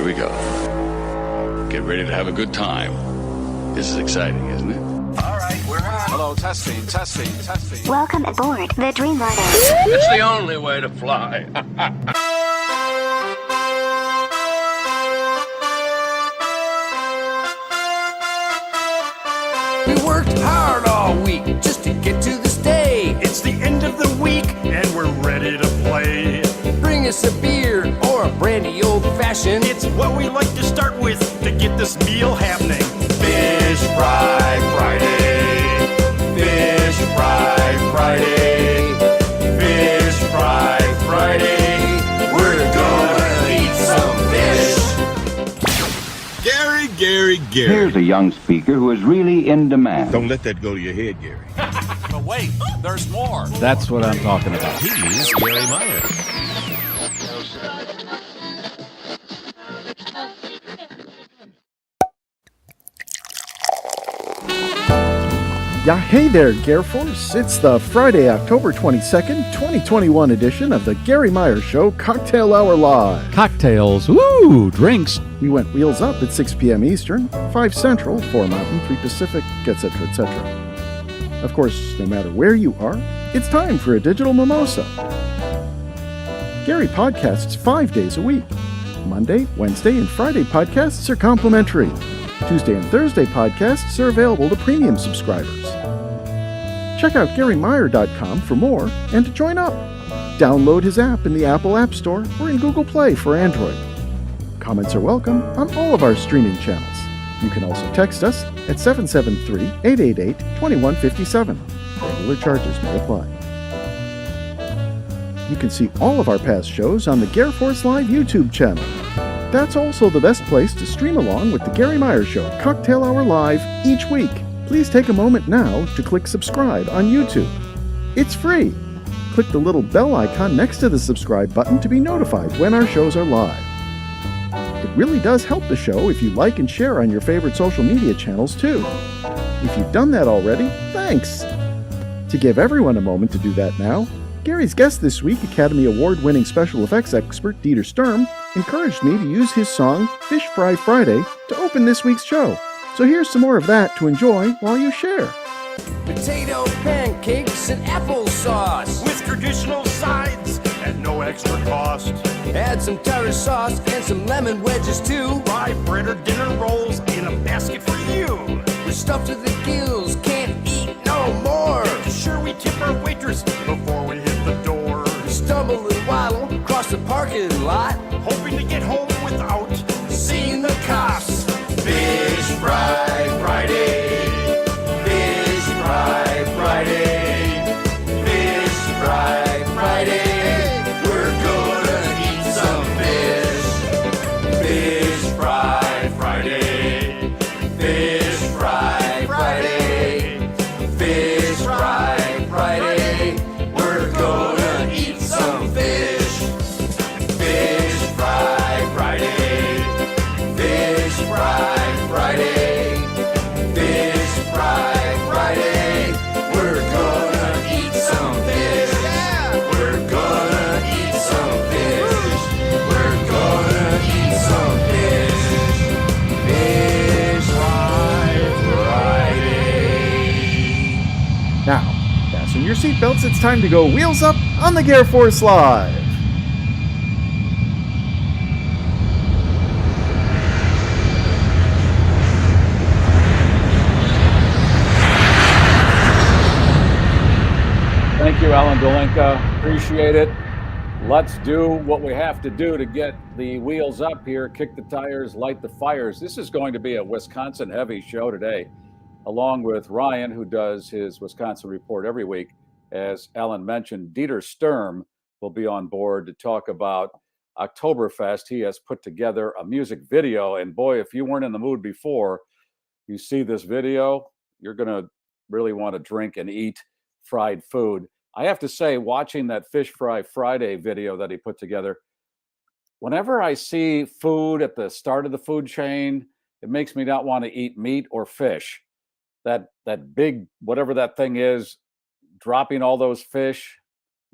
we go. Get ready to have a good time. This is exciting, isn't it? All right, we're on. Hello, testing. Welcome aboard the Dreamliner. It's the only way to fly. We worked hard all week just to get to this day. It's the end of the week and we're ready to play. Bring us a beer or a brandy old-fashioned. It's what we like to start with to get this meal happening. Fish Fry Friday. Fish Fry Friday. Fish Fry Friday. We're gonna eat some fish. Gary. Here's a young speaker who is really in demand. Don't let that go to your head, Gary. But wait, there's more. That's what I'm talking about. He's Garry Meier. Yeah, hey there, GarrForce. It's the Friday, October 22nd, 2021 edition of the Garry Meier Show Cocktail Hour Live. Cocktails, woo, drinks. We went wheels up at 6 p.m. Eastern, 5 Central, 4 Mountain, 3 Pacific, etc., etc. Of course, no matter where you are, it's time for a digital mimosa. Garry podcasts 5 days a week. Monday, Wednesday, and Friday podcasts are complimentary. Tuesday and Thursday podcasts are available to premium subscribers. Check out GarryMeyer.com for more and to join up. Download his app in the Apple App Store or in Google Play for Android. Comments are welcome on all of our streaming channels. You can also text us at 773-888-2157. Regular charges may apply. You can see all of our past shows on the GarrForce Live YouTube channel. That's also the best place to stream along with the Garry Meier Show Cocktail Hour Live each week. Please take a moment now to click subscribe on YouTube. It's free. Click the little bell icon next to the subscribe button to be notified when our shows are live. It really does help the show if you like and share on your favorite social media channels too. If you've done that already, thanks! To give everyone a moment to do that now, Gary's guest this week, Academy Award-winning special effects expert Dieter Sturm, encouraged me to use his song Fish Fry Friday to open this week's show. So here's some more of that to enjoy while you share. Potato pancakes and applesauce With traditional sides at no extra cost. Add some tartar sauce and some lemon wedges too. Rye bread or dinner rolls in a basket for you. We're stuffed to the gills, can't eat no more. Sure, we tip our waitress before we hit the door. We stumble and waddle across the parking lot, Hoping to get home without seeing the cops. Fish Fry Friday. Fish Fry Friday. Fish Fry Friday. We're gonna eat some fish. Fish Fry Friday. Fish Fry Friday. Fish Fry Friday. We're gonna eat some fish. Fish Fry Friday. Fish Fry Friday. Fish Fry Friday. We're gonna eat some fish. We're gonna eat some fish. We're gonna eat some fish. Fish Fry Friday. Now, fasten your seatbelts, it's time to go wheels up on the GarrForce Live. Thank you, Alan Dolinka. Appreciate it. Let's do what we have to do to get the wheels up here, kick the tires, light the fires. This is going to be a Wisconsin-heavy show today, along with Ryan, who does his Wisconsin report every week. As Alan mentioned, Dieter Sturm will be on board to talk about Oktoberfest. He has put together a music video, and boy, if you weren't in the mood before you see this video, you're going to really want to drink and eat fried food. I have to say, watching that Fish Fry Friday video that he put together, whenever I see food at the start of the food chain, it makes me not want to eat meat or fish. That big, whatever that thing is, dropping all those fish.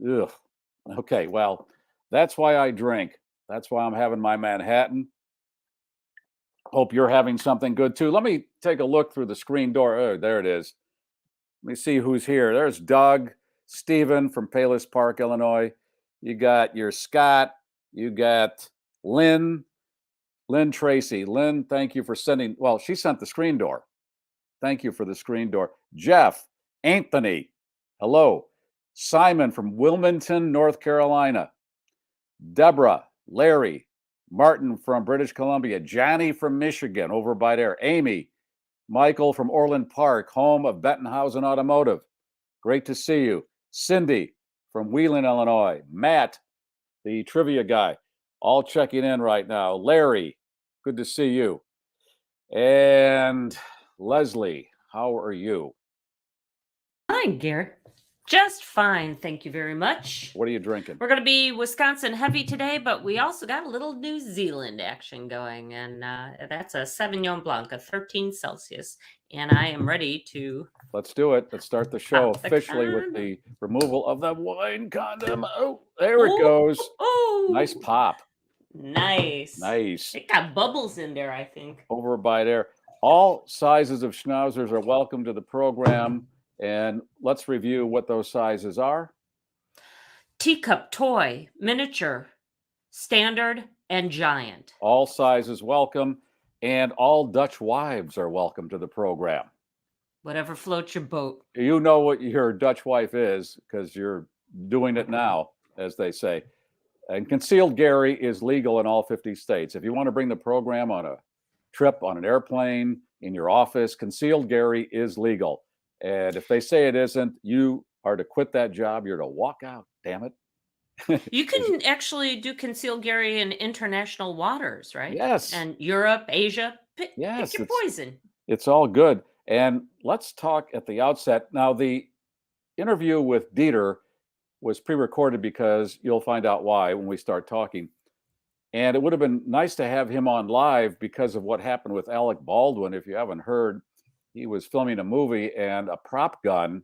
Ugh. Okay, well, that's why I drink. That's why I'm having my Manhattan. Hope you're having something good too. Let me take a look through the screen door. Oh, there it is. Let me see who's here. There's Doug, Stephen from Palos Park, Illinois. You got your Scott. You got Lynn Tracy. Lynn, thank you for sending. Well, she sent the screen door. Thank you for the screen door. Jeff, Anthony, hello. Simon from Wilmington, North Carolina. Deborah, Larry, Martin from British Columbia, Johnny from Michigan, over by there, Amy, Michael from Orland Park, home of Bettenhausen Automotive. Great to see you. Cindy from Wheeling, Illinois. Matt, the trivia guy, all checking in right now. Larry, good to see you. And Leslie, how are you? Fine, Gary. Just fine, thank you very much. What are you drinking? We're going to be Wisconsin heavy today, but we also got a little New Zealand action going, and that's a Sauvignon Blanc, a 13 Celsius, and I am ready to... Let's do it. Let's start the show officially with the removal of the wine condom. Oh, there it goes. Oh, nice pop. Nice. Nice. It got bubbles in there, I think. Over by there. All sizes of schnauzers are welcome to the program. And let's review what those sizes are. Teacup, toy, miniature, standard, and giant. All sizes welcome. And all Dutch wives are welcome to the program. Whatever floats your boat. You know what your Dutch wife is because you're doing it now, as they say. And concealed Garry is legal in all 50 states. If you want to bring the program on a trip, on an airplane, in your office, concealed Garry is legal. And if they say it isn't, you are to quit that job. You're to walk out. Damn it. You can actually do concealed Garry in international waters, right? Yes. And Europe, Asia. Pick your poison. It's all good. And let's talk at the outset. Now, the interview with Dieter was pre-recorded because you'll find out why when we start talking. And it would have been nice to have him on live because of what happened with Alec Baldwin. If you haven't heard, he was filming a movie and a prop gun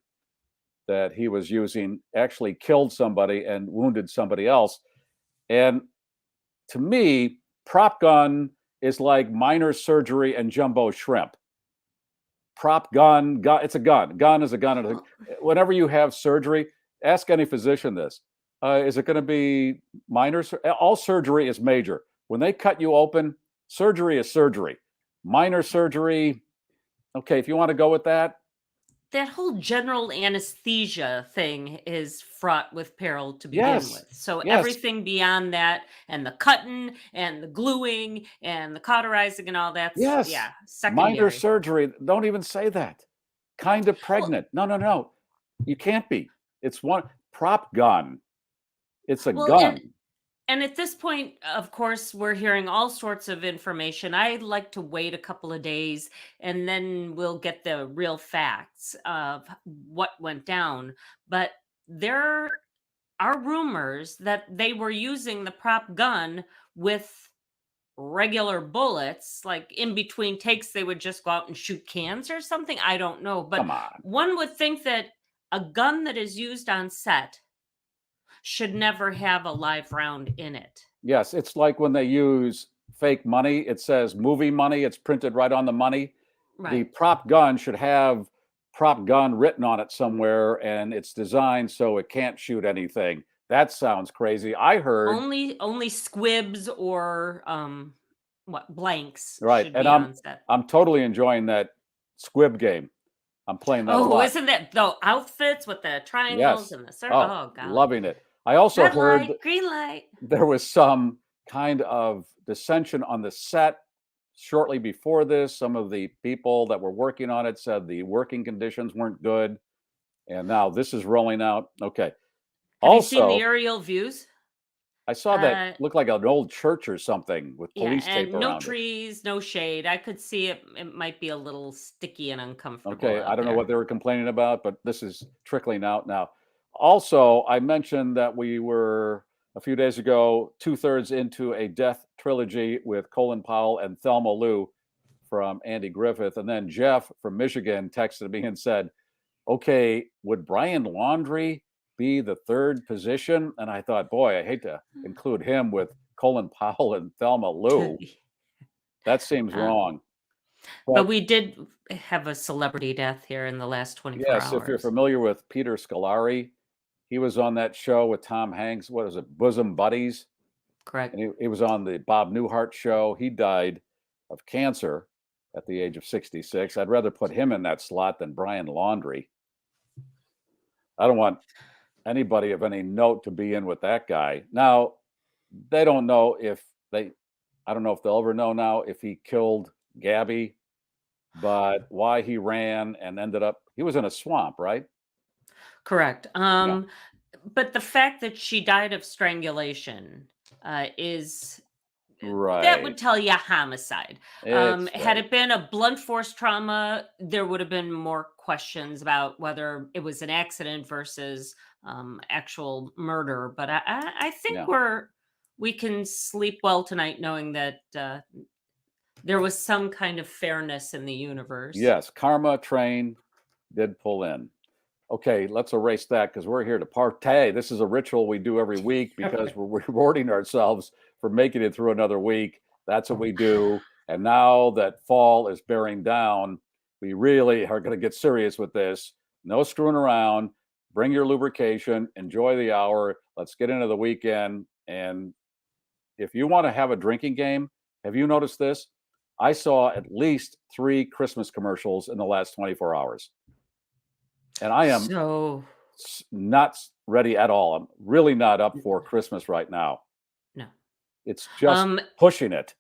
that he was using actually killed somebody and wounded somebody else. And to me, prop gun is like minor surgery and jumbo shrimp. Prop gun, it's a gun. Gun is a gun. Whenever you have surgery, ask any physician this. Is it going to be minor? All surgery is major. When they cut you open, surgery is surgery. Minor surgery, okay, if you want to go with that. That whole general anesthesia thing is fraught with peril to begin with. So everything beyond that, and the cutting and the gluing and the cauterizing and all that. Yes. Yeah. Secondary. Minor surgery. Don't even say that. Kind of pregnant. No. You can't be. It's one prop gun. It's a gun. And at this point, of course, we're hearing all sorts of information. I'd like to wait a couple of days and then we'll get the real facts of what went down. But there are rumors that they were using the prop gun with regular bullets, like in between takes, they would just go out and shoot cans or something. I don't know. But come on. One would think that a gun that is used on set should never have a live round in it. Yes, it's like when they use fake money. It says movie money. It's printed right on the money. Right. The prop gun should have prop gun written on it somewhere, and it's designed so it can't shoot anything. That sounds crazy. I heard only squibs or blanks. Right, and I'm totally enjoying that squib game. I'm playing that a lot. Isn't that the outfits with the triangles and the circle? Oh, God. Loving it. I also Red heard light, green light. There was some kind of dissension on the set shortly before this. Some of the people that were working on it said the working conditions weren't good. And now this is rolling out. Okay. Have you seen the aerial views? I saw that looked like an old church or something with police tape around no trees, no shade. I could see it. It might be a little sticky and uncomfortable. Okay, I don't know what they were complaining about, but this is trickling out now. Also, I mentioned that we were a few days ago 2/3 into a death trilogy with Colin Powell and Thelma Lou from Andy Griffith, and then Jeff from Michigan texted me and said, "Okay, would Brian Laundrie be the third position?" And I thought, boy, I hate to include him with Colin Powell and Thelma Lou. That seems wrong. But we did have a celebrity death here in the last 24 yes, if you're hours. familiar with Peter Scolari, he was on that show with Tom Hanks. What is it, Bosom Buddies? Correct. And he was on the Bob Newhart show. He died of cancer at the age of 66. I'd rather put him in that slot than Brian Laundrie. I don't want anybody of any note to be in with that guy. Now, they don't know if I don't know if they'll ever know now if he killed Gabby, but why he ran and ended up, he was in a swamp, right? Correct. But the fact that she died of strangulation is that Right. would tell you homicide. Had it been a blunt force trauma, there would have been more questions about whether it was an accident versus actual murder. But I think we can sleep well tonight knowing that there was some kind of fairness in the universe. Yes, karma train did pull in. Okay, let's erase that because we're here to partay. This is a ritual we do every week because we're rewarding ourselves for making it through another week. That's what we do. And now that fall is bearing down, we really are going to get serious with this. No screwing around. Bring your lubrication. Enjoy the hour. Let's get into the weekend. And if you want to have a drinking game, have you noticed this? I saw at least 3 Christmas commercials in the last 24 hours. And I am not ready at all. I'm really not up for Christmas right now. No. It's just pushing it.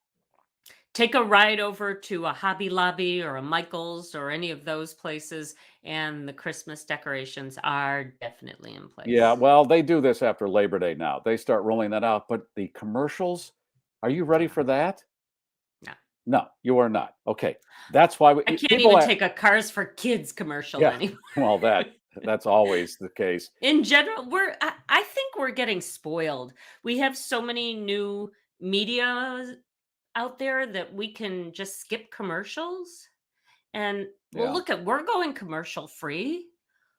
Take a ride over to a Hobby Lobby or a Michael's or any of those places, and the Christmas decorations are definitely in place. Yeah, well, they do this after Labor Day now. They start rolling that out. But the commercials, are you ready for that? No. No, you are not. Okay. That's why I can't even take a Cars for Kids commercial anymore. Well, that's always the case. In general, I think we're getting spoiled. We have so many new media out there that we can just skip commercials. And we're going commercial free.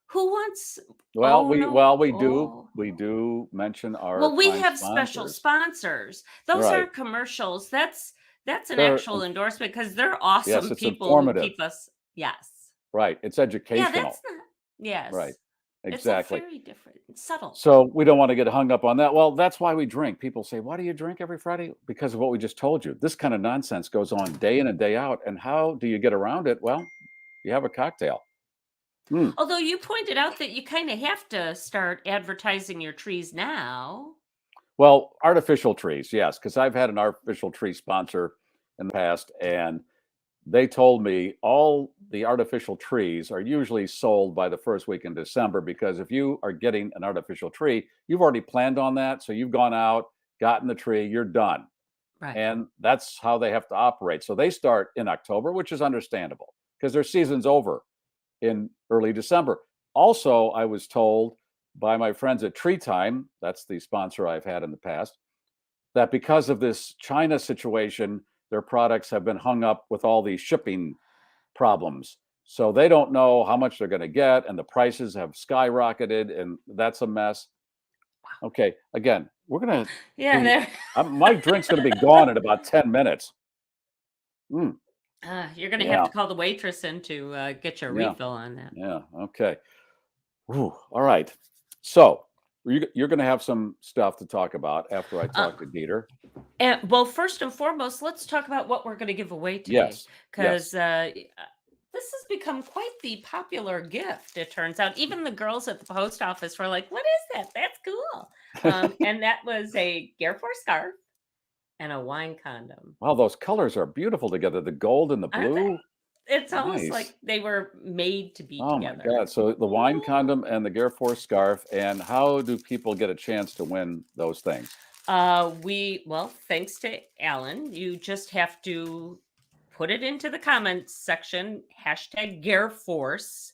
Who wants? Well, we do mention our. We have special sponsors. Those aren't commercials. That's an actual endorsement because they're awesome people who keep us. Yes. Right. It's educational. Yeah, that's not. Yes. Right. Exactly. It's very different. It's subtle. So we don't want to get hung up on that. Well, that's why we drink. People say, why do you drink every Friday? Because of what we just told you. This kind of nonsense goes on day in and day out. And how do you get around it? Well, you have a cocktail. Although you pointed out that you kind of have to start advertising your trees now. Well, artificial trees, yes, because I've had an artificial tree sponsor in the past, and they told me all the artificial trees are usually sold by the first week in December, because if you are getting an artificial tree, you've already planned on that. So you've gone out, gotten the tree, you're done. Right. And that's how they have to operate. So they start in October, which is understandable because their season's over in early December. Also, I was told by my friends at Tree Time, that's the sponsor I've had in the past, that because of this China situation, their products have been hung up with all these shipping problems. So they don't know how much they're going to get, and the prices have skyrocketed, and that's a mess. Okay, again, we're going to... my drink's going to be gone in about 10 minutes. You're going to have to call the waitress in to get your refill on that. Yeah, okay. Ooh, all right. So you're going to have some stuff to talk about after I talk to Dieter. Well, first and foremost, let's talk about what we're going to give away today. Because this has become quite the popular gift, it turns out. Even the girls at the post office were like, what is that? That's cool. And that was a GarrForce scarf and a wine condom. Wow, those colors are beautiful together. The gold and the blue. It's almost like they were made to be together. Oh my God. So the wine condom and the GarrForce scarf. And how do people get a chance to win those things? Thanks to Alan, you just have to put it into the comments section, #GarrForce.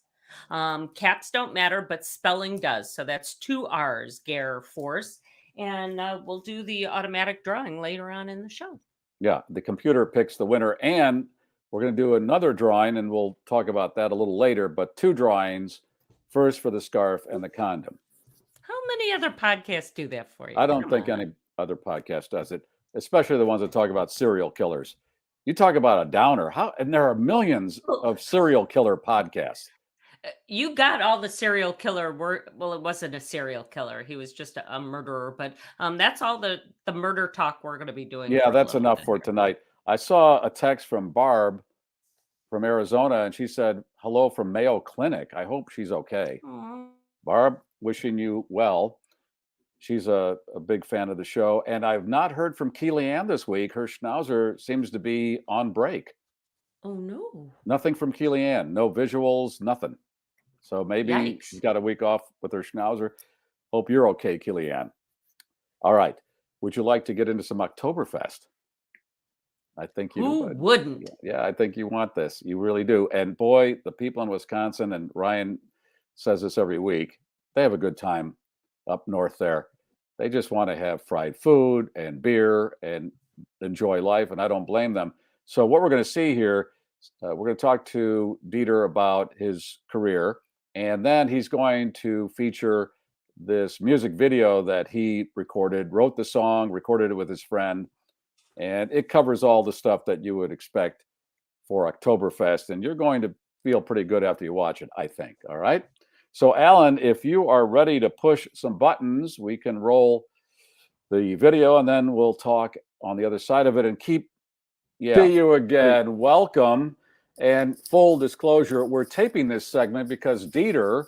Caps don't matter, but spelling does. So that's 2 R's, GarrForce. And we'll do the automatic drawing later on in the show. Yeah, the computer picks the winner, and we're going to do another drawing, and we'll talk about that a little later, but 2 drawings, first for the scarf and the condom. How many other podcasts do that for you? I don't think any other podcast does it, especially the ones that talk about serial killers. You talk about a downer. And there are millions of serial killer podcasts. You got all the serial killer word. Well, it wasn't a serial killer. He was just a murderer. But that's all the murder talk we're going to be doing. Yeah, that's enough for tonight. I saw a text from Barb from Arizona, and she said, hello from Mayo Clinic. I hope she's okay. Aww. Barb, wishing you well. She's a big fan of the show. And I've not heard from Keely-Ann this week. Her schnauzer seems to be on break. Oh, no. Nothing from Keely-Ann. No visuals, nothing. So maybe she's got a week off with her schnauzer. Hope you're okay, Keely-Ann. All right. Would you like to get into some Oktoberfest? I think you Who wouldn't? Yeah, I think you want this. You really do. And boy, the people in Wisconsin, and Ryan says this every week, they have a good time up north there. They just want to have fried food and beer and enjoy life, and I don't blame them. So what we're going to see here, we're going to talk to Dieter about his career, and then he's going to feature this music video that he recorded, wrote the song, recorded it with his friend, and it covers all the stuff that you would expect for Oktoberfest, and you're going to feel pretty good after you watch it, I think. All right? So, Alan, if you are ready to push some buttons, we can roll the video, and then we'll talk on the other side of it and keep. See you again. Welcome. And full disclosure, we're taping this segment because Dieter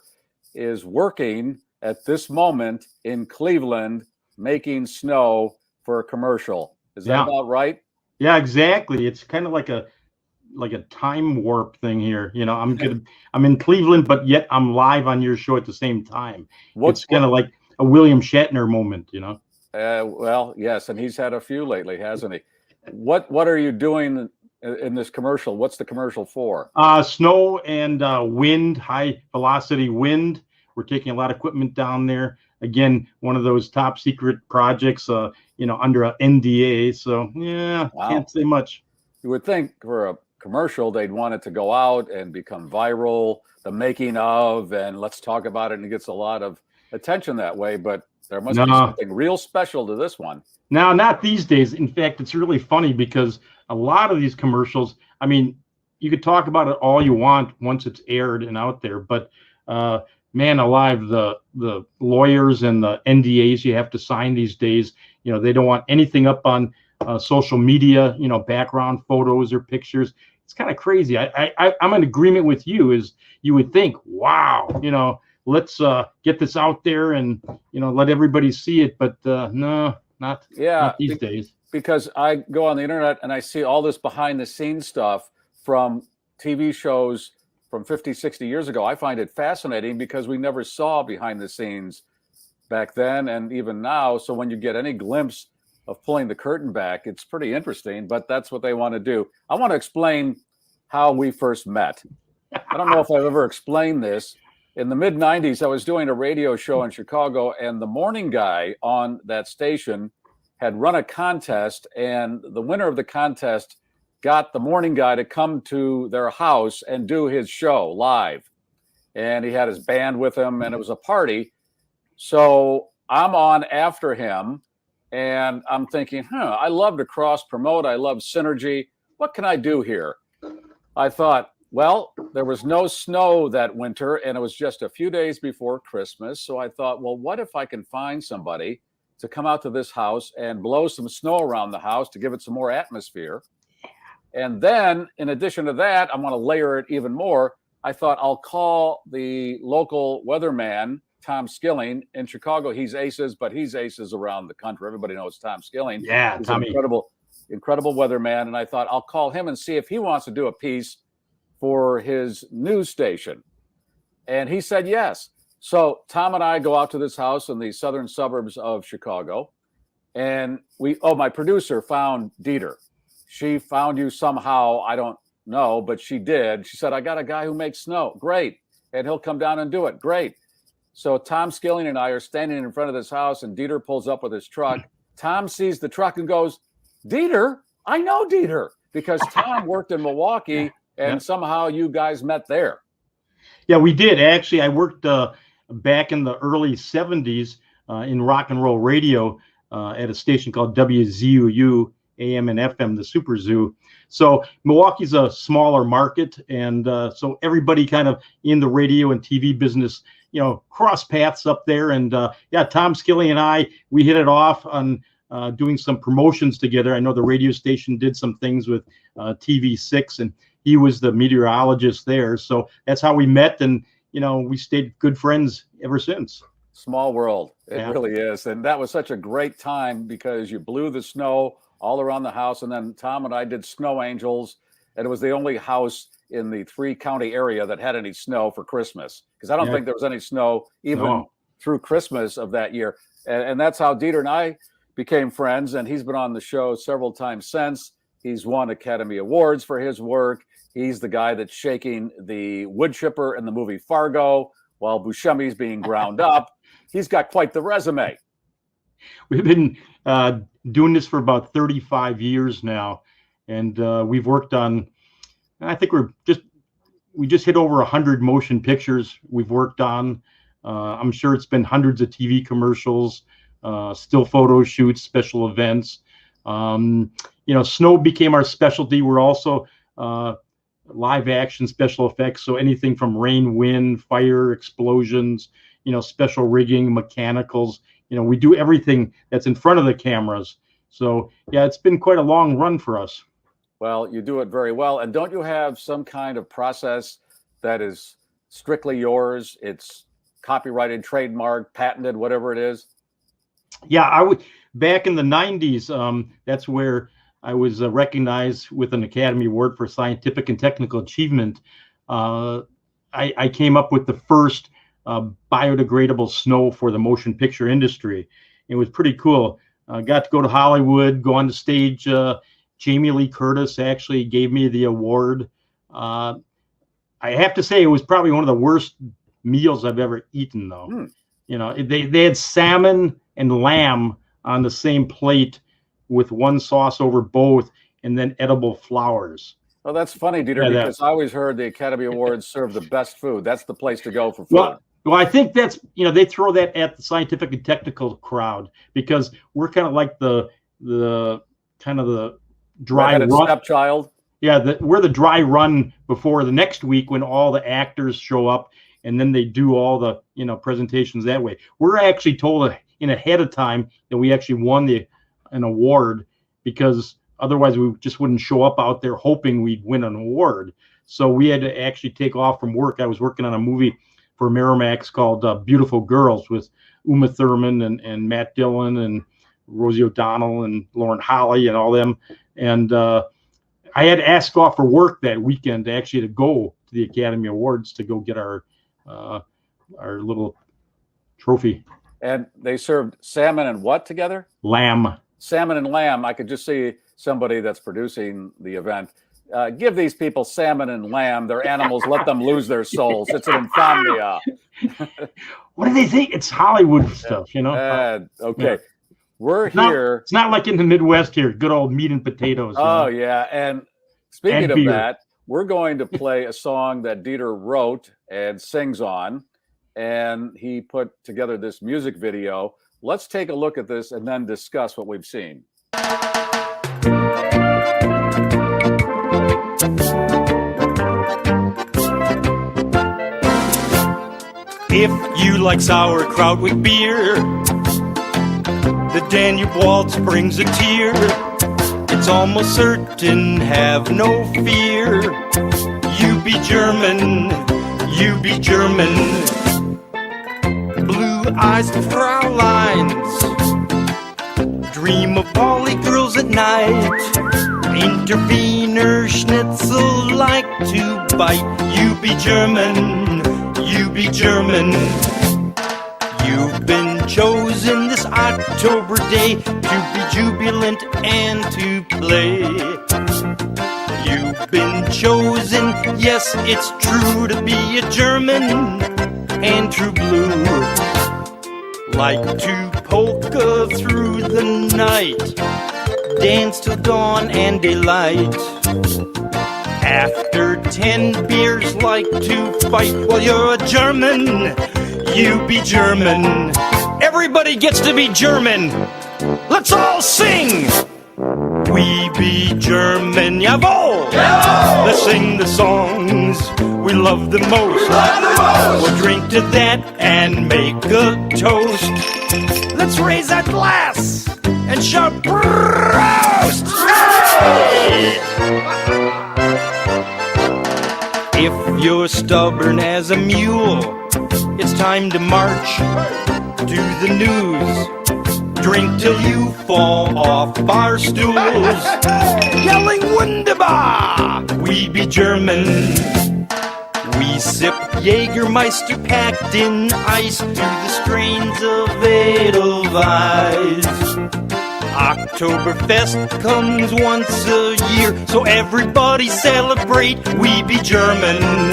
is working at this moment in Cleveland making snow for a commercial. Is that about right? Yeah, exactly. It's kind of like a time warp thing here. You know, I'm in Cleveland, but yet I'm live on your show at the same time. It's kind of like a William Shatner moment, you know? Well, yes, and he's had a few lately, hasn't he? What are you doing in this commercial? What's the commercial for? Snow and wind, high velocity wind. We're taking a lot of equipment down there. Again, one of those top secret projects, under an NDA. So can't say much. You would think for a commercial, they'd want it to go out and become viral, the making of, and let's talk about it. And it gets a lot of attention that way, but there must be something real special to this one. No, not these days. In fact, it's really funny because a lot of these commercials, I mean, you could talk about it all you want once it's aired and out there, but man alive, the lawyers and the NDAs you have to sign these days, they don't want anything up on social media, background photos or pictures. It's kind of crazy. I'm in agreement with you. Is you would think, wow, let's get this out there and let everybody see it, but no, not these days. Because I go on the internet and I see all this behind the scenes stuff from TV shows from 50, 60 years ago. I find it fascinating because we never saw behind the scenes back then and even now. So when you get any glimpse of pulling the curtain back, it's pretty interesting, but that's what they want to do. I want to explain how we first met. I don't know if I've ever explained this. In the mid-90s, I was doing a radio show in Chicago, and the morning guy on that station had run a contest, and the winner of the contest got the morning guy to come to their house and do his show live. And he had his band with him, and it was a party. So I'm on after him, and I'm thinking, I love to cross-promote. I love synergy. What can I do here? I thought, well, there was no snow that winter, and it was just a few days before Christmas. So I thought, well, what if I can find somebody to come out to this house and blow some snow around the house to give it some more atmosphere? And then, in addition to that, I want to layer it even more. I thought I'll call the local weatherman, Tom Skilling. In Chicago, he's aces, but he's aces around the country. Everybody knows Tom Skilling. Yeah, he's Tommy. An incredible weatherman. And I thought I'll call him and see if he wants to do a piece for his news station. And he said yes. So Tom and I go out to this house in the southern suburbs of Chicago. And my producer found Dieter. She found you somehow. I don't know, but she did. She said, I got a guy who makes snow. Great. And he'll come down and do it. Great. So Tom Skilling and I are standing in front of this house, and Dieter pulls up with his truck. Tom sees the truck and goes, Dieter? I know Dieter, because Tom worked in Milwaukee, and somehow you guys met there. Yeah, we did. Actually, I worked back in the early 70s in rock and roll radio at a station called WZUU AM and FM, the Super Zoo. So Milwaukee's a smaller market, and so everybody kind of in the radio and TV business, cross paths up there. And Tom Skilly and I, we hit it off on doing some promotions together. I know the radio station did some things with TV6, and he was the meteorologist there. So that's how we met, and we stayed good friends ever since. Small world. It really is. And that was such a great time because you blew the snow all around the house. And then Tom and I did Snow Angels. And it was the only house in the 3-county area that had any snow for Christmas. Because I don't think there was any snow even through Christmas of that year. And that's how Dieter and I became friends. And he's been on the show several times since. He's won Academy Awards for his work. He's the guy that's shaking the wood chipper in the movie Fargo while Buscemi's being ground up. He's got quite the resume. We've been doing this for about 35 years now, and we've worked on, I think we just hit over 100 motion pictures we've worked on. I'm sure it's been hundreds of TV commercials, still photo shoots, special events. Snow became our specialty. We're also live action special effects, so anything from rain, wind, fire, explosions, special rigging, mechanicals. We do everything that's in front of the cameras. So it's been quite a long run for us. Well, you do it very well. And don't you have some kind of process that is strictly yours? It's copyrighted, trademarked, patented, whatever it is? Yeah, I would. Back in the 90s, that's where I was recognized with an Academy Award for Scientific and Technical Achievement. I came up with the first biodegradable snow for the motion picture industry. It was pretty cool. Got to go to Hollywood, go on the stage. Jamie Lee Curtis actually gave me the award. I have to say it was probably one of the worst meals I've ever eaten, though. They had salmon and lamb on the same plate with one sauce over both, and then edible flowers. Well, that's funny, Dieter, because I always heard the Academy Awards serve the best food. That's the place to go for food. Well, I think that's, they throw that at the scientific and technical crowd because we're kind of like the kind of the dry run stepchild. Yeah, we're the dry run before the next week when all the actors show up, and then they do all the presentations that way. We're actually told in ahead of time that we actually won an award, because otherwise we just wouldn't show up out there hoping we'd win an award. So we had to actually take off from work. I was working on a movie for Miramax called Beautiful Girls with Uma Thurman and Matt Dillon and Rosie O'Donnell and Lauren Holly and all them. And I had to ask off for work that weekend to go to the Academy Awards to go get our little trophy. And they served salmon and what together? Lamb. Salmon and lamb. I could just see somebody that's producing the event. Give these people salmon and lamb. They're animals. Let them lose their souls. It's an insomnia. What do they think? It's Hollywood stuff, Okay. Yeah. We're here. It's not like in the Midwest here. Good old meat and potatoes. Oh, yeah. And speaking of that, we're going to play a song that Dieter wrote and sings on. And he put together this music video. Let's take a look at this and then discuss what we've seen. If you like sauerkraut with beer, the Danube waltz brings a tear. It's almost certain, have no fear. You be German, you be German. Blue-eyes Fräuleins dream of Polly girls at night. Intervener schnitzel like to bite. You be German, you be German. You've been chosen this October day to be jubilant and to play. You've been chosen, yes, it's true, to be a German and true blue. Like to polka through the night, dance till dawn and daylight. After 10 beers, like to fight. Well, you're a German, you be German. Everybody gets to be German. Let's all sing. We be German, jawohl! Let's sing the songs we love the most. We'll drink to that and make a toast. Let's raise that glass and shout Prost! If you're stubborn as a mule, it's time to march to the news. Drink till you fall off bar stools. Yelling Wunderbar! We be German. We sip Jägermeister packed in ice through the strains of Edelweiss. Oktoberfest comes once a year, so everybody celebrate. We be German.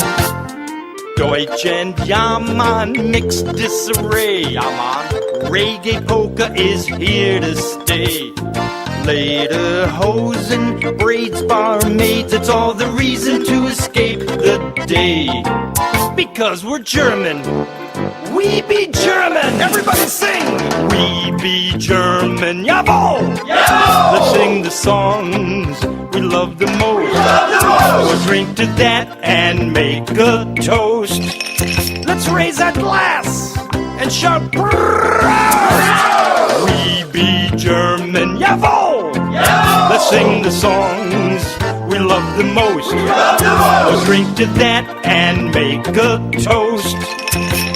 Deutsch and Jaman mixed disarray. Jaman. Reggae polka is here to stay. Lederhosen, braids, barmaids, it's all the reason to escape the day. Because we're German. We be German. Everybody sing. We be German. Jawohl. Jawohl. Let's sing the songs we love the most. We'll drink to that and make a toast. Let's raise that glass and shout Prost! We be German. Jawohl. Jawohl. Let's sing the songs we love the most. We'll drink to that and make a toast.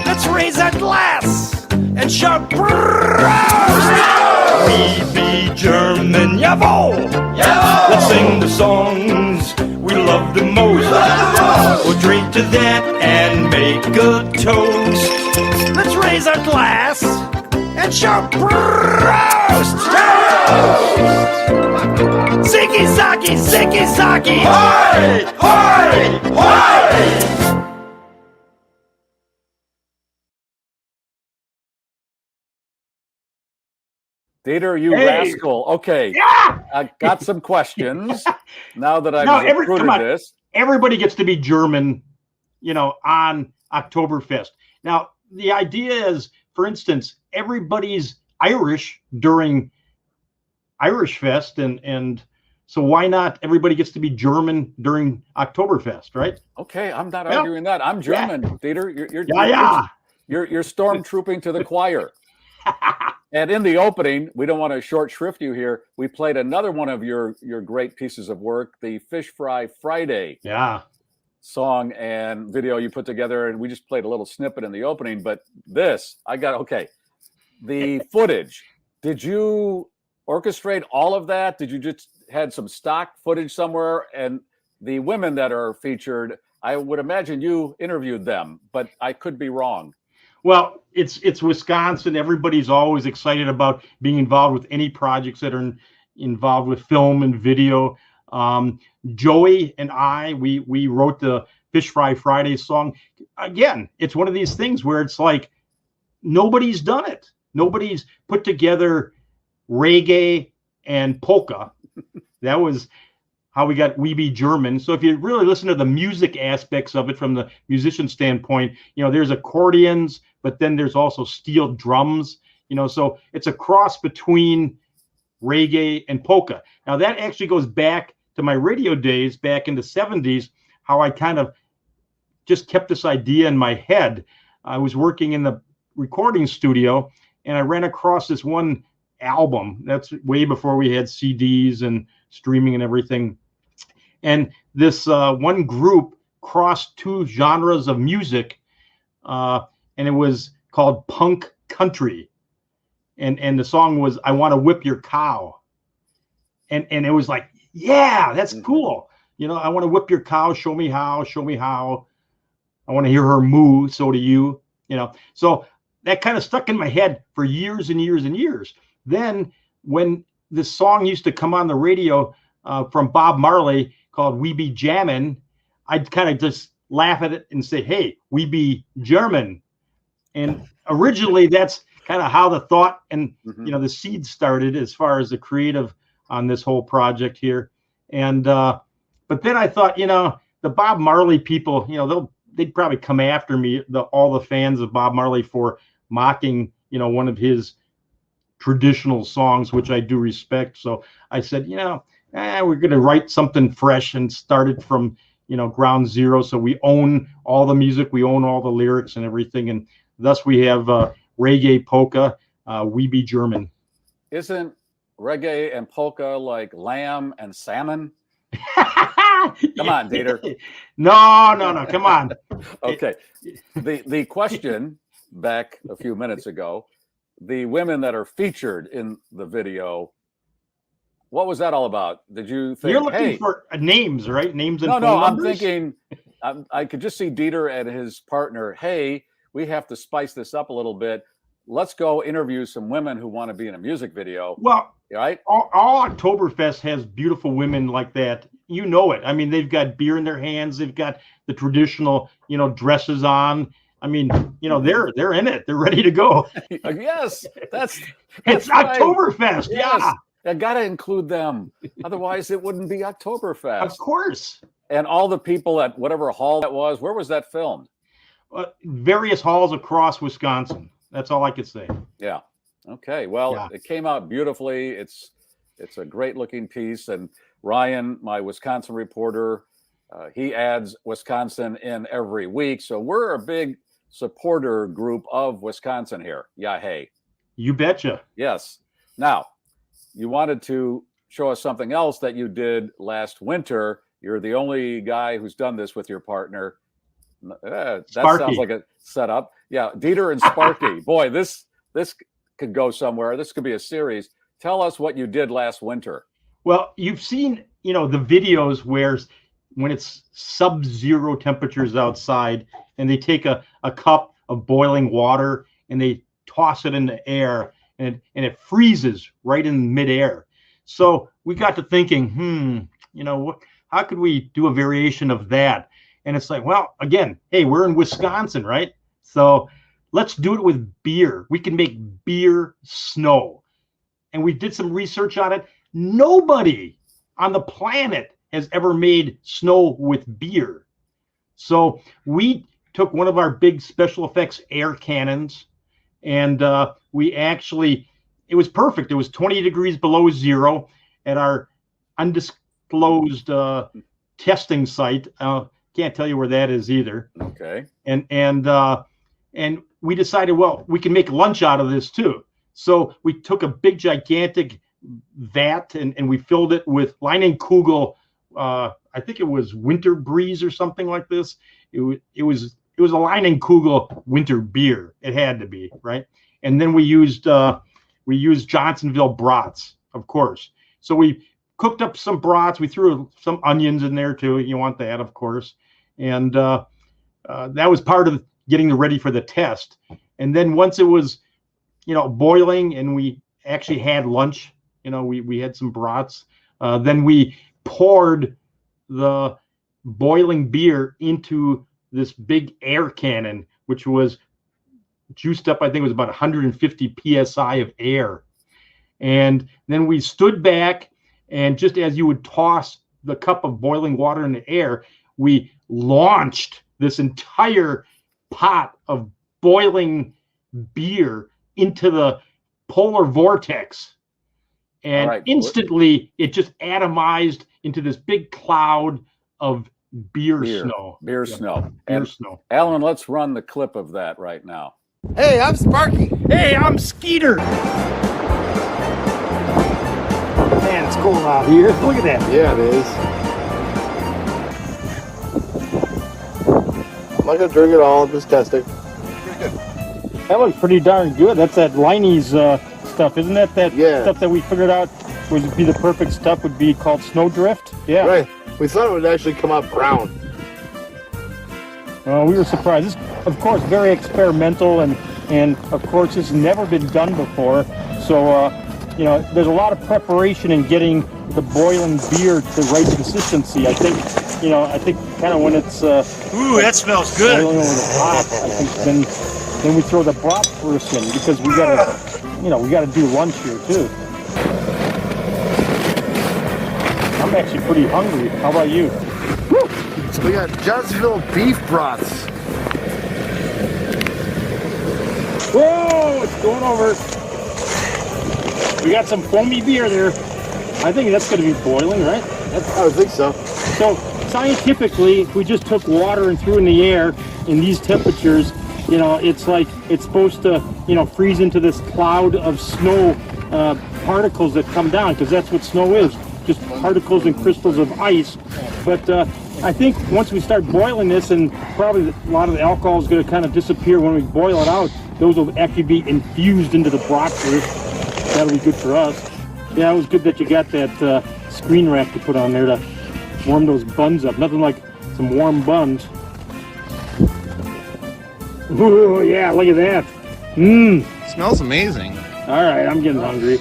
Let's raise that glass and shout Prost! We be German, jawohl! Jawohl! Let's sing the songs we love the most. We'll drink to that and make a toast. Let's raise our glass and shout Prost! Ziggy zaggy, ziggy zaggy! Hoy! Hoy! Hoy! Dieter, you rascal. Okay. Yeah! I got some questions now that I've recruited this. Everybody gets to be German, on Oktoberfest. Now, the idea is, for instance, everybody's Irish during Irish Fest, and so why not everybody gets to be German during Oktoberfest, right? Okay, I'm not arguing that. I'm German, Dieter. You're stormtrooping to the choir. And in the opening, we don't want to short shrift you here. We played another one of your great pieces of work, the Fish Fry Friday song and video you put together. And we just played a little snippet in the opening. But the footage, did you orchestrate all of that? Did you just had some stock footage somewhere? And the women that are featured, I would imagine you interviewed them, but I could be wrong. Well, it's Wisconsin. Everybody's always excited about being involved with any projects that are involved with film and video. Joey and I, we wrote the Fish Fry Friday song. Again, it's one of these things where it's like nobody's done it. Nobody's put together reggae and polka. That was how we got We Be German. So if you really listen to the music aspects of it from the musician standpoint, there's accordions, but then there's also steel drums, so it's a cross between reggae and polka. Now that actually goes back to my radio days back in the 70s, how I kind of just kept this idea in my head. I was working in the recording studio and I ran across this one album. That's way before we had CDs and streaming and everything. And this one group crossed two genres of music, and it was called punk country. And the song was I Want to Whip Your Cow. And it was like, yeah, that's cool. I want to whip your cow, show me how. I want to hear her moo, so do you. So that kind of stuck in my head for years and years and years. Then when this song used to come on the radio from Bob Marley called We Be Jammin', I'd kind of just laugh at it and say, hey, we be German. And originally that's kind of how the thought and the seed started as far as the creative on this whole project here. And but then I thought, the Bob Marley people, they'd probably come after me, all the fans of Bob Marley, for mocking, one of his traditional songs, which I do respect. So I said, we're going to write something fresh and start it from, ground zero. So we own all the music, we own all the lyrics and everything. And thus we have reggae, polka, We Be German. Isn't reggae and polka like lamb and salmon? Come on, Dieter. No, come on. Okay. The question back a few minutes ago, the women that are featured in the video, what was that all about? Did you think you're looking for names, right? Names and phone I'm numbers? thinking I could just see Dieter and his partner, hey, we have to spice this up a little bit. Let's go interview some women who want to be in a music video. Well, right? All Oktoberfest has beautiful women like that. You know it. I mean, they've got beer in their hands. They've got the traditional, dresses on. I mean, they're in it. They're ready to go. Yes, that's it's right. Oktoberfest. Yes. Yeah. I got to include them. Otherwise, it wouldn't be Oktoberfest. Of course. And all the people at whatever hall that was, where was that filmed? Various halls across Wisconsin. That's all I could say. Yeah. Okay. Well, It came out beautifully. It's a great looking piece. And Ryan, my Wisconsin reporter, he adds Wisconsin in every week. So we're a big supporter group of Wisconsin here. Yeah. Hey. You betcha. Yes. Now, you wanted to show us something else that you did last winter. You're the only guy who's done this with your partner. That sounds like a setup. Yeah, Dieter and Sparky. Boy, this could go somewhere. This could be a series. Tell us what you did last winter. Well, you've seen, the videos where when it's sub-zero temperatures outside and they take a cup of boiling water and they toss it in the air and it freezes right in midair. So we got to thinking, how could we do a variation of that? And it's like, well, again, hey, we're in Wisconsin, right? So let's do it with beer. We can make beer snow. And we did some research on it. Nobody on the planet has ever made snow with beer. So we took one of our big special effects air cannons, and it was perfect. It was 20 degrees below zero at our undisclosed testing site. Can't tell you where that is either. Okay. And we decided, well, we can make lunch out of this too. So we took a big gigantic vat and we filled it with Leinenkugel. I think it was Winter Breeze or something like this. It was a Leinenkugel winter beer. It had to be, right? And then we used Johnsonville brats, of course. So we cooked up some brats. We threw some onions in there too. You want that, of course. And that was part of getting ready for the test. And then once it was, boiling and we actually had lunch, we had some brats. Then we poured the boiling beer into this big air cannon, which was juiced up. I think it was about 150 PSI of air. And then we stood back, and just as you would toss the cup of boiling water in the air, we launched this entire pot of boiling beer into the polar vortex. And instantly it just atomized into this big cloud of beer snow. Beer snow. Beer snow. Alan, let's run the clip of that right now. Hey, I'm Sparky. Hey, I'm Skeeter. Man, it's cold out here. Look at that. Yeah, it is. I'm not going to drink it all. I'm just testing. That looks pretty darn good. That's that Liney's stuff. Isn't that stuff that we figured out would be the perfect stuff, would be called snowdrift? Yeah. Right. We thought it would actually come out brown. Well, we were surprised. This, of course, very experimental, and of course, it's never been done before. So, there's a lot of preparation in getting the boiling beer to the right consistency. I think kind of when it's ooh, that smells good. Boiling over the top, I think then we throw the brat first in, because we gotta do lunch here too. I'm actually pretty hungry. How about you? Woo! So we got Johnsonville beef brats. Whoa! It's going over. We got some foamy beer there. I think that's going to be boiling, right? I would think so. So scientifically, if we just took water and threw in the air in these temperatures, you know, it's like it's supposed to, you know, freeze into this cloud of snow particles that come down, because that's what snow is, just particles and crystals of ice. But I think once we start boiling this, and probably a lot of the alcohol is going to kind of disappear when we boil it out, those will actually be infused into the bratwurst. That'll be good for us. Yeah, it was good that you got that screen wrap to put on there to warm those buns up. Nothing like some warm buns. Ooh, yeah, look at that. Mmm. Smells amazing. All right, I'm getting hungry.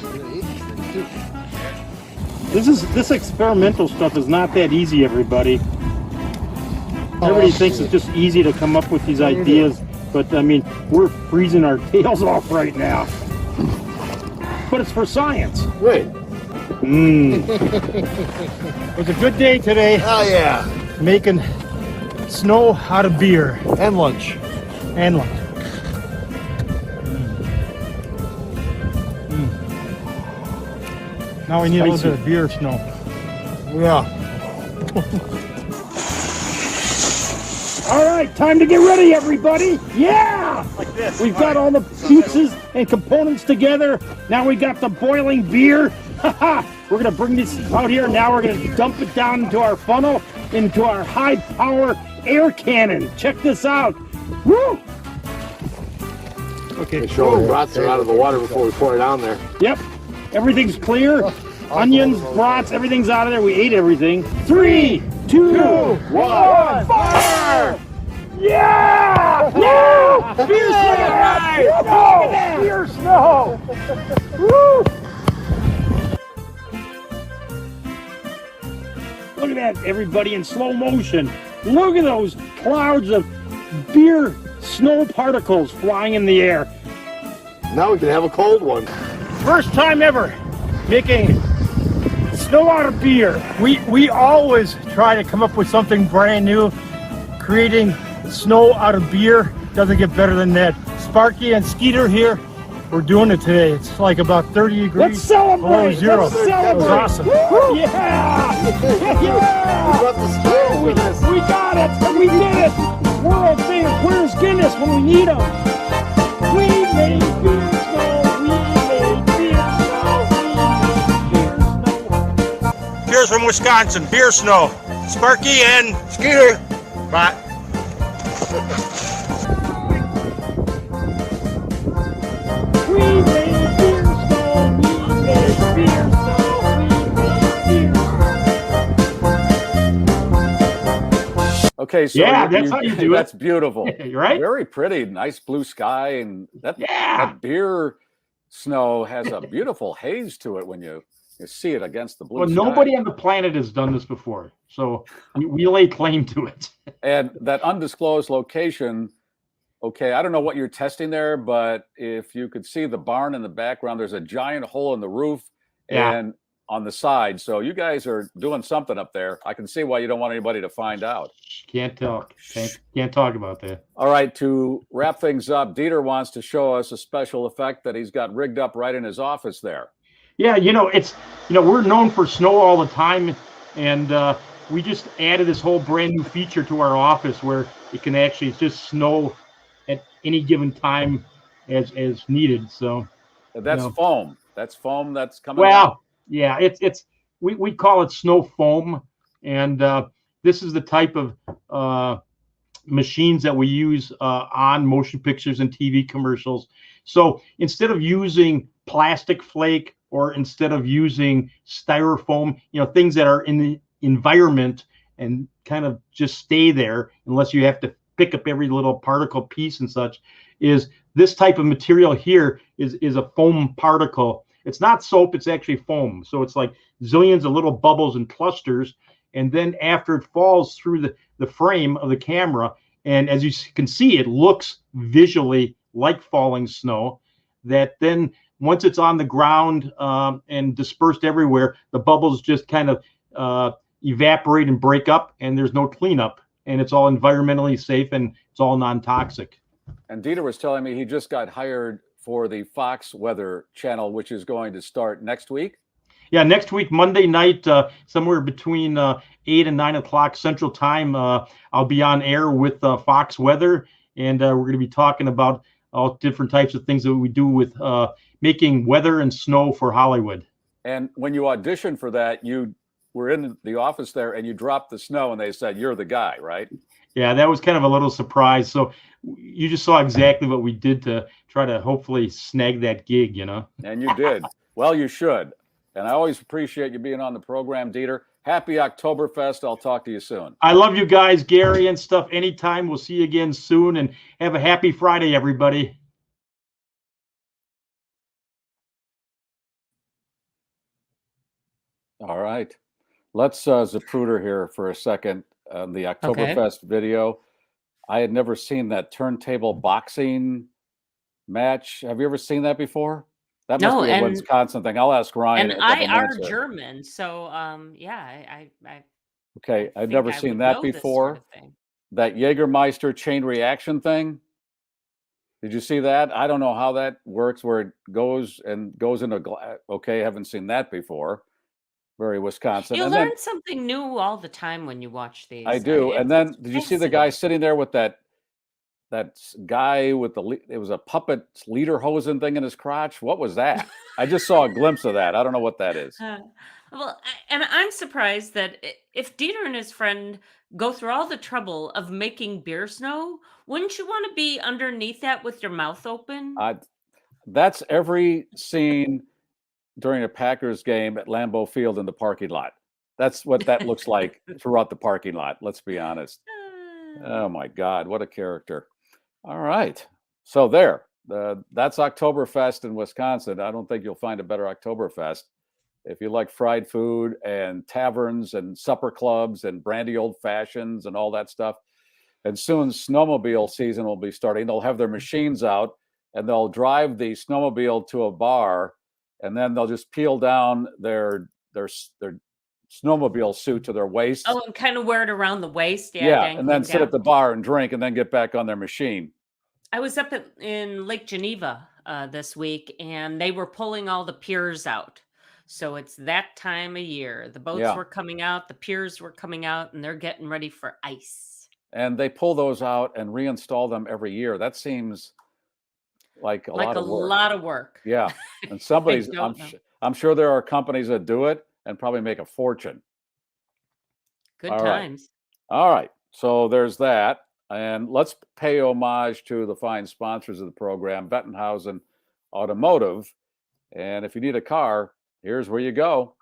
This experimental stuff is not that easy, everybody. Everybody thinks it's just easy to come up with these ideas, but I mean, we're freezing our tails off right now. But it's for science. Right. Mmm. It was a good day today. Oh yeah. Making snow out of beer. And lunch. And lunch. Now we need a little bit of beer snow. Yeah. All right, time to get ready, everybody. Yeah! Like this. We've got all the pieces and components together. Now we got the boiling beer. We're gonna bring this out here. Now we're gonna dump it down into our funnel, into our high power air cannon. Check this out. Woo! Okay. Make sure the brats are out of the water before we pour it down there. Yep. Everything's clear. Onions, brats, everything's out of there. We ate everything. 3, 2, 1, fire! Yeah! Yeah! Beer snow! Beer snow! Woo! Look at that, everybody, in slow motion. Look at those clouds of beer snow particles flying in the air. Now we can have a cold one. First time ever making snow out of beer. We always try to come up with something brand new. Creating snow out of beer doesn't get better than that. Sparky and Skeeter here, we're doing it today. It's like about 30 degrees. Let's celebrate! Below zero. Let's celebrate! It was awesome. Woo! Yeah! We brought the snow with us. We got it! We did it! World famous. Where's Guinness when we need them? We made beer snow. We made beer snow. We made beer snow. Here's from Wisconsin, beer snow. Sparky and Skeeter. Bye. We made beer snow. We made beer snow. We made beer snow. Okay, so Yeah, that's how you do it. That's beautiful. Right? Very pretty, nice blue sky, and that beer snow has a beautiful haze to it when you see it against the blue Well, sky. nobody on the planet has done this before, so we lay claim to it. And that undisclosed location, okay, I don't know what you're testing there, but if you could see the barn in the background, there's a giant hole in the roof and on the side. So you guys are doing something up there. I can see why you don't want anybody to find out. Can't talk. Can't talk about that. All right, to wrap things up, Dieter wants to show us a special effect that he's got rigged up right in his office there. Yeah, we're known for snow all the time, and we just added this whole brand new feature to our office where it can actually just snow at any given time as needed. So that's foam. That's foam that's coming. Well, down. yeah, we call it snow foam, and this is the type of machines that we use on motion pictures and TV commercials. So instead of using plastic flake or instead of using styrofoam, things that are in the environment and kind of just stay there unless you have to pick up every little particle piece and such, is this type of material here is a foam particle. It's not soap, it's actually foam. So it's like zillions of little bubbles and clusters. And then after it falls through the frame of the camera, and as you can see, it looks visually like falling snow, that then once it's on the ground and dispersed everywhere, the bubbles just kind of evaporate and break up, and there's no cleanup, and it's all environmentally safe and it's all non-toxic. And Dieter was telling me he just got hired for the Fox Weather channel, which is going to start next week. Yeah, next week, Monday night, somewhere between 8 and 9 o'clock Central Time, I'll be on air with Fox Weather, and we're going to be talking about all different types of things that we do with making weather and snow for Hollywood. And when you auditioned for that, you were in the office there and you dropped the snow and they said, you're the guy, right? Yeah, that was kind of a little surprise. So you just saw exactly what we did to try to hopefully snag that gig, you know? And you did. Well, you should. And I always appreciate you being on the program, Dieter. Happy Oktoberfest. I'll talk to you soon. I love you guys, Garry and stuff. Anytime. We'll see you again soon. And have a happy Friday, everybody. All right. Let's Zapruder here for a second. The Oktoberfest video. I had never seen that turntable boxing match. Have you ever seen that before? That must be a Wisconsin thing. I'll ask Ryan. And I are German, so yeah, okay, I've never seen that before. Sort of thing. That Jägermeister chain reaction thing. Did you see that? I don't know how that works, where it goes in a glass. Okay, haven't seen that before. Very Wisconsin. You and learn then, something new all the time when you watch these. I do. And then, did you see the guy sitting there with that guy with it was a puppet lederhosen thing in his crotch? What was that? I just saw a glimpse of that. I don't know what that is. Well, and I'm surprised that if Dieter and his friend go through all the trouble of making beer snow, wouldn't you want to be underneath that with your mouth open? That's every scene during a Packers game at Lambeau Field in the parking lot. That's what that looks like throughout the parking lot. Let's be honest. Oh my God, what a character. All right. So that's Oktoberfest in Wisconsin. I don't think you'll find a better Oktoberfest. If you like fried food and taverns and supper clubs and brandy old fashions and all that stuff. And soon snowmobile season will be starting. They'll have their machines out and they'll drive the snowmobile to a bar, and then they'll just peel down their snowmobile suit to their waist. Oh, and kind of wear it around the waist. Yeah, and then sit at the bar and drink and then get back on their machine. I was up in Lake Geneva this week, and they were pulling all the piers out. So it's that time of year. The boats were coming out, the piers were coming out, and they're getting ready for ice. And they pull those out and reinstall them every year. That seems like a lot of work. Yeah. And somebody's, I'm sure there are companies that do it and probably make a fortune. Good times. All right. So there's that. And let's pay homage to the fine sponsors of the program, Bettenhausen Automotive. And if you need a car, here's where you go.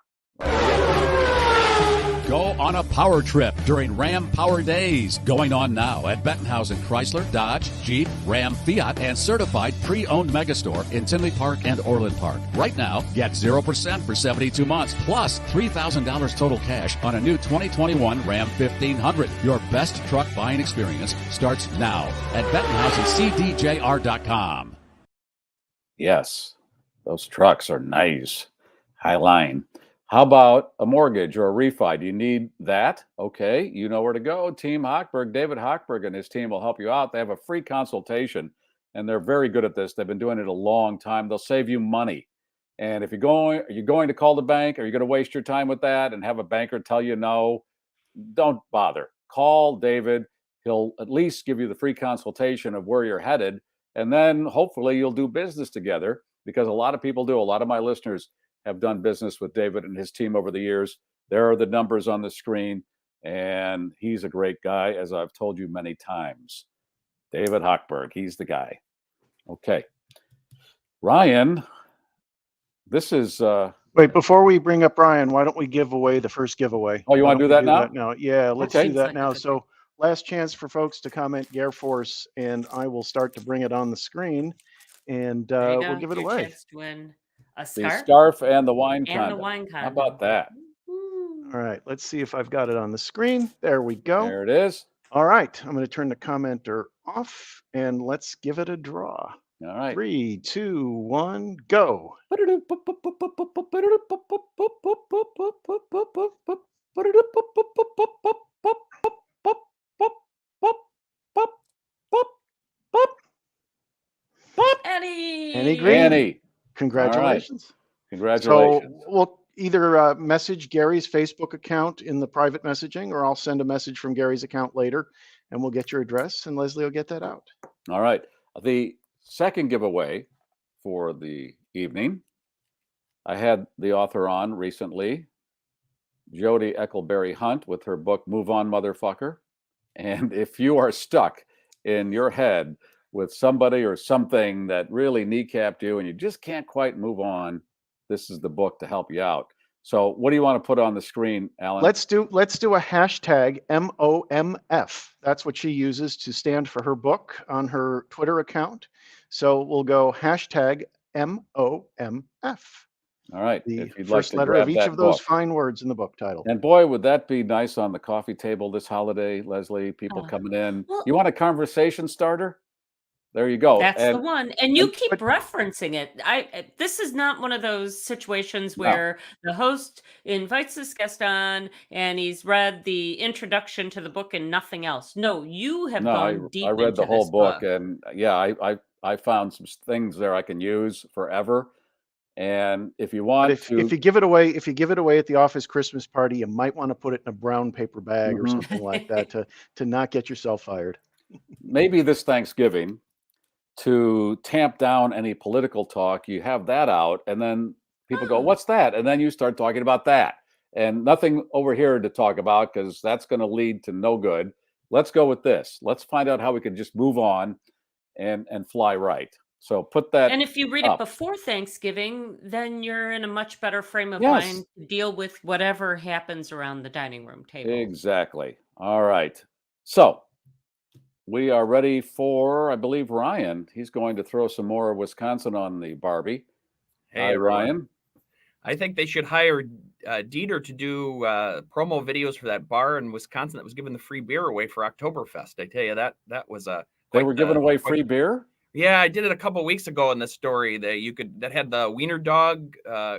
Go on a power trip during Ram Power Days. Going on now at Bettenhausen Chrysler, Dodge, Jeep, Ram, Fiat, and certified pre-owned megastore in Tinley Park and Orland Park. Right now, get 0% for 72 months, plus $3,000 total cash on a new 2021 Ram 1500. Your best truck buying experience starts now at BettenhausenCDJR.com. Yes, those trucks are nice. High line. How about a mortgage or a refi? Do you need that? Okay, you know where to go. Team Hochberg, David Hochberg and his team will help you out. They have a free consultation, and they're very good at this. They've been doing it a long time. They'll save you money. And if are you going to call the bank? Are you going to waste your time with that and have a banker tell you no? Don't bother. Call David. He'll at least give you the free consultation of where you're headed, and then hopefully you'll do business together, because a lot of people do. A lot of my listeners have done business with David and his team over the years. There are the numbers on the screen, and he's a great guy, as I've told you many times. David Hochberg, he's the guy. Okay. Ryan, this is... Wait, before we bring up Ryan, why don't we give away the first giveaway? Oh, you want to do that now? Yeah, let's do that now. So last chance for folks to comment GarrForce, and I will start to bring it on the screen, and we'll give it away. A scarf? The scarf and the wine condom. And the wine condom. How about that? All right, let's see if I've got it on the screen. There we go. There it is. All right, I'm going to turn the commenter off, and let's give it a draw. All right. 3, 2, 1, go. Eddie. Any Congratulations. Congratulations. So we'll either message Gary's Facebook account in the private messaging, or I'll send a message from Gary's account later, and we'll get your address, and Leslie will get that out. All right. The second giveaway for the evening, I had the author on recently, Jody Eckleberry Hunt, with her book, Move On, Motherfucker. And if you are stuck in your head with somebody or something that really kneecapped you and you just can't quite move on, this is the book to help you out. So what do you want to put on the screen, Alan? Let's do a hashtag MOMF. That's what she uses to stand for her book on her Twitter account. So we'll go hashtag MOMF. All right. The if you'd first like to letter grab of each that of those book. fine words in the book title. And boy, would that be nice on the coffee table this holiday, Leslie, people coming in. Well, You want a conversation starter? There you go. That's the one. And you keep but- referencing it. This is not one of those situations where the host invites this guest on and he's read the introduction to the book and nothing else. No, you have gone deep I read into the whole this book, and yeah, I found some things there I can use forever. And if you want If you give it away, at the office Christmas party, you might want to put it in a brown paper bag or something like that to not get yourself fired. Maybe this Thanksgiving, to tamp down any political talk, you have that out, and then people go, "What's that?" And then you start talking about that, and nothing over here to talk about because that's going to lead to no good. Let's go with this. Let's find out how we can just move on and fly right. So put that. And if you read up. it before Thanksgiving, then you're in a much better frame of Yes. mind to deal with whatever happens around the dining room table. Exactly. All right. So we are ready for, I believe, Ryan. He's going to throw some more Wisconsin on the Barbie. Hey, Hi, everyone. Ryan. I think they should hire Dieter to do promo videos for that bar in Wisconsin that was giving the free beer away for Oktoberfest. I tell you, that was a. They were giving away free beer? Yeah, I did it a couple of weeks ago in the story that had the wiener dog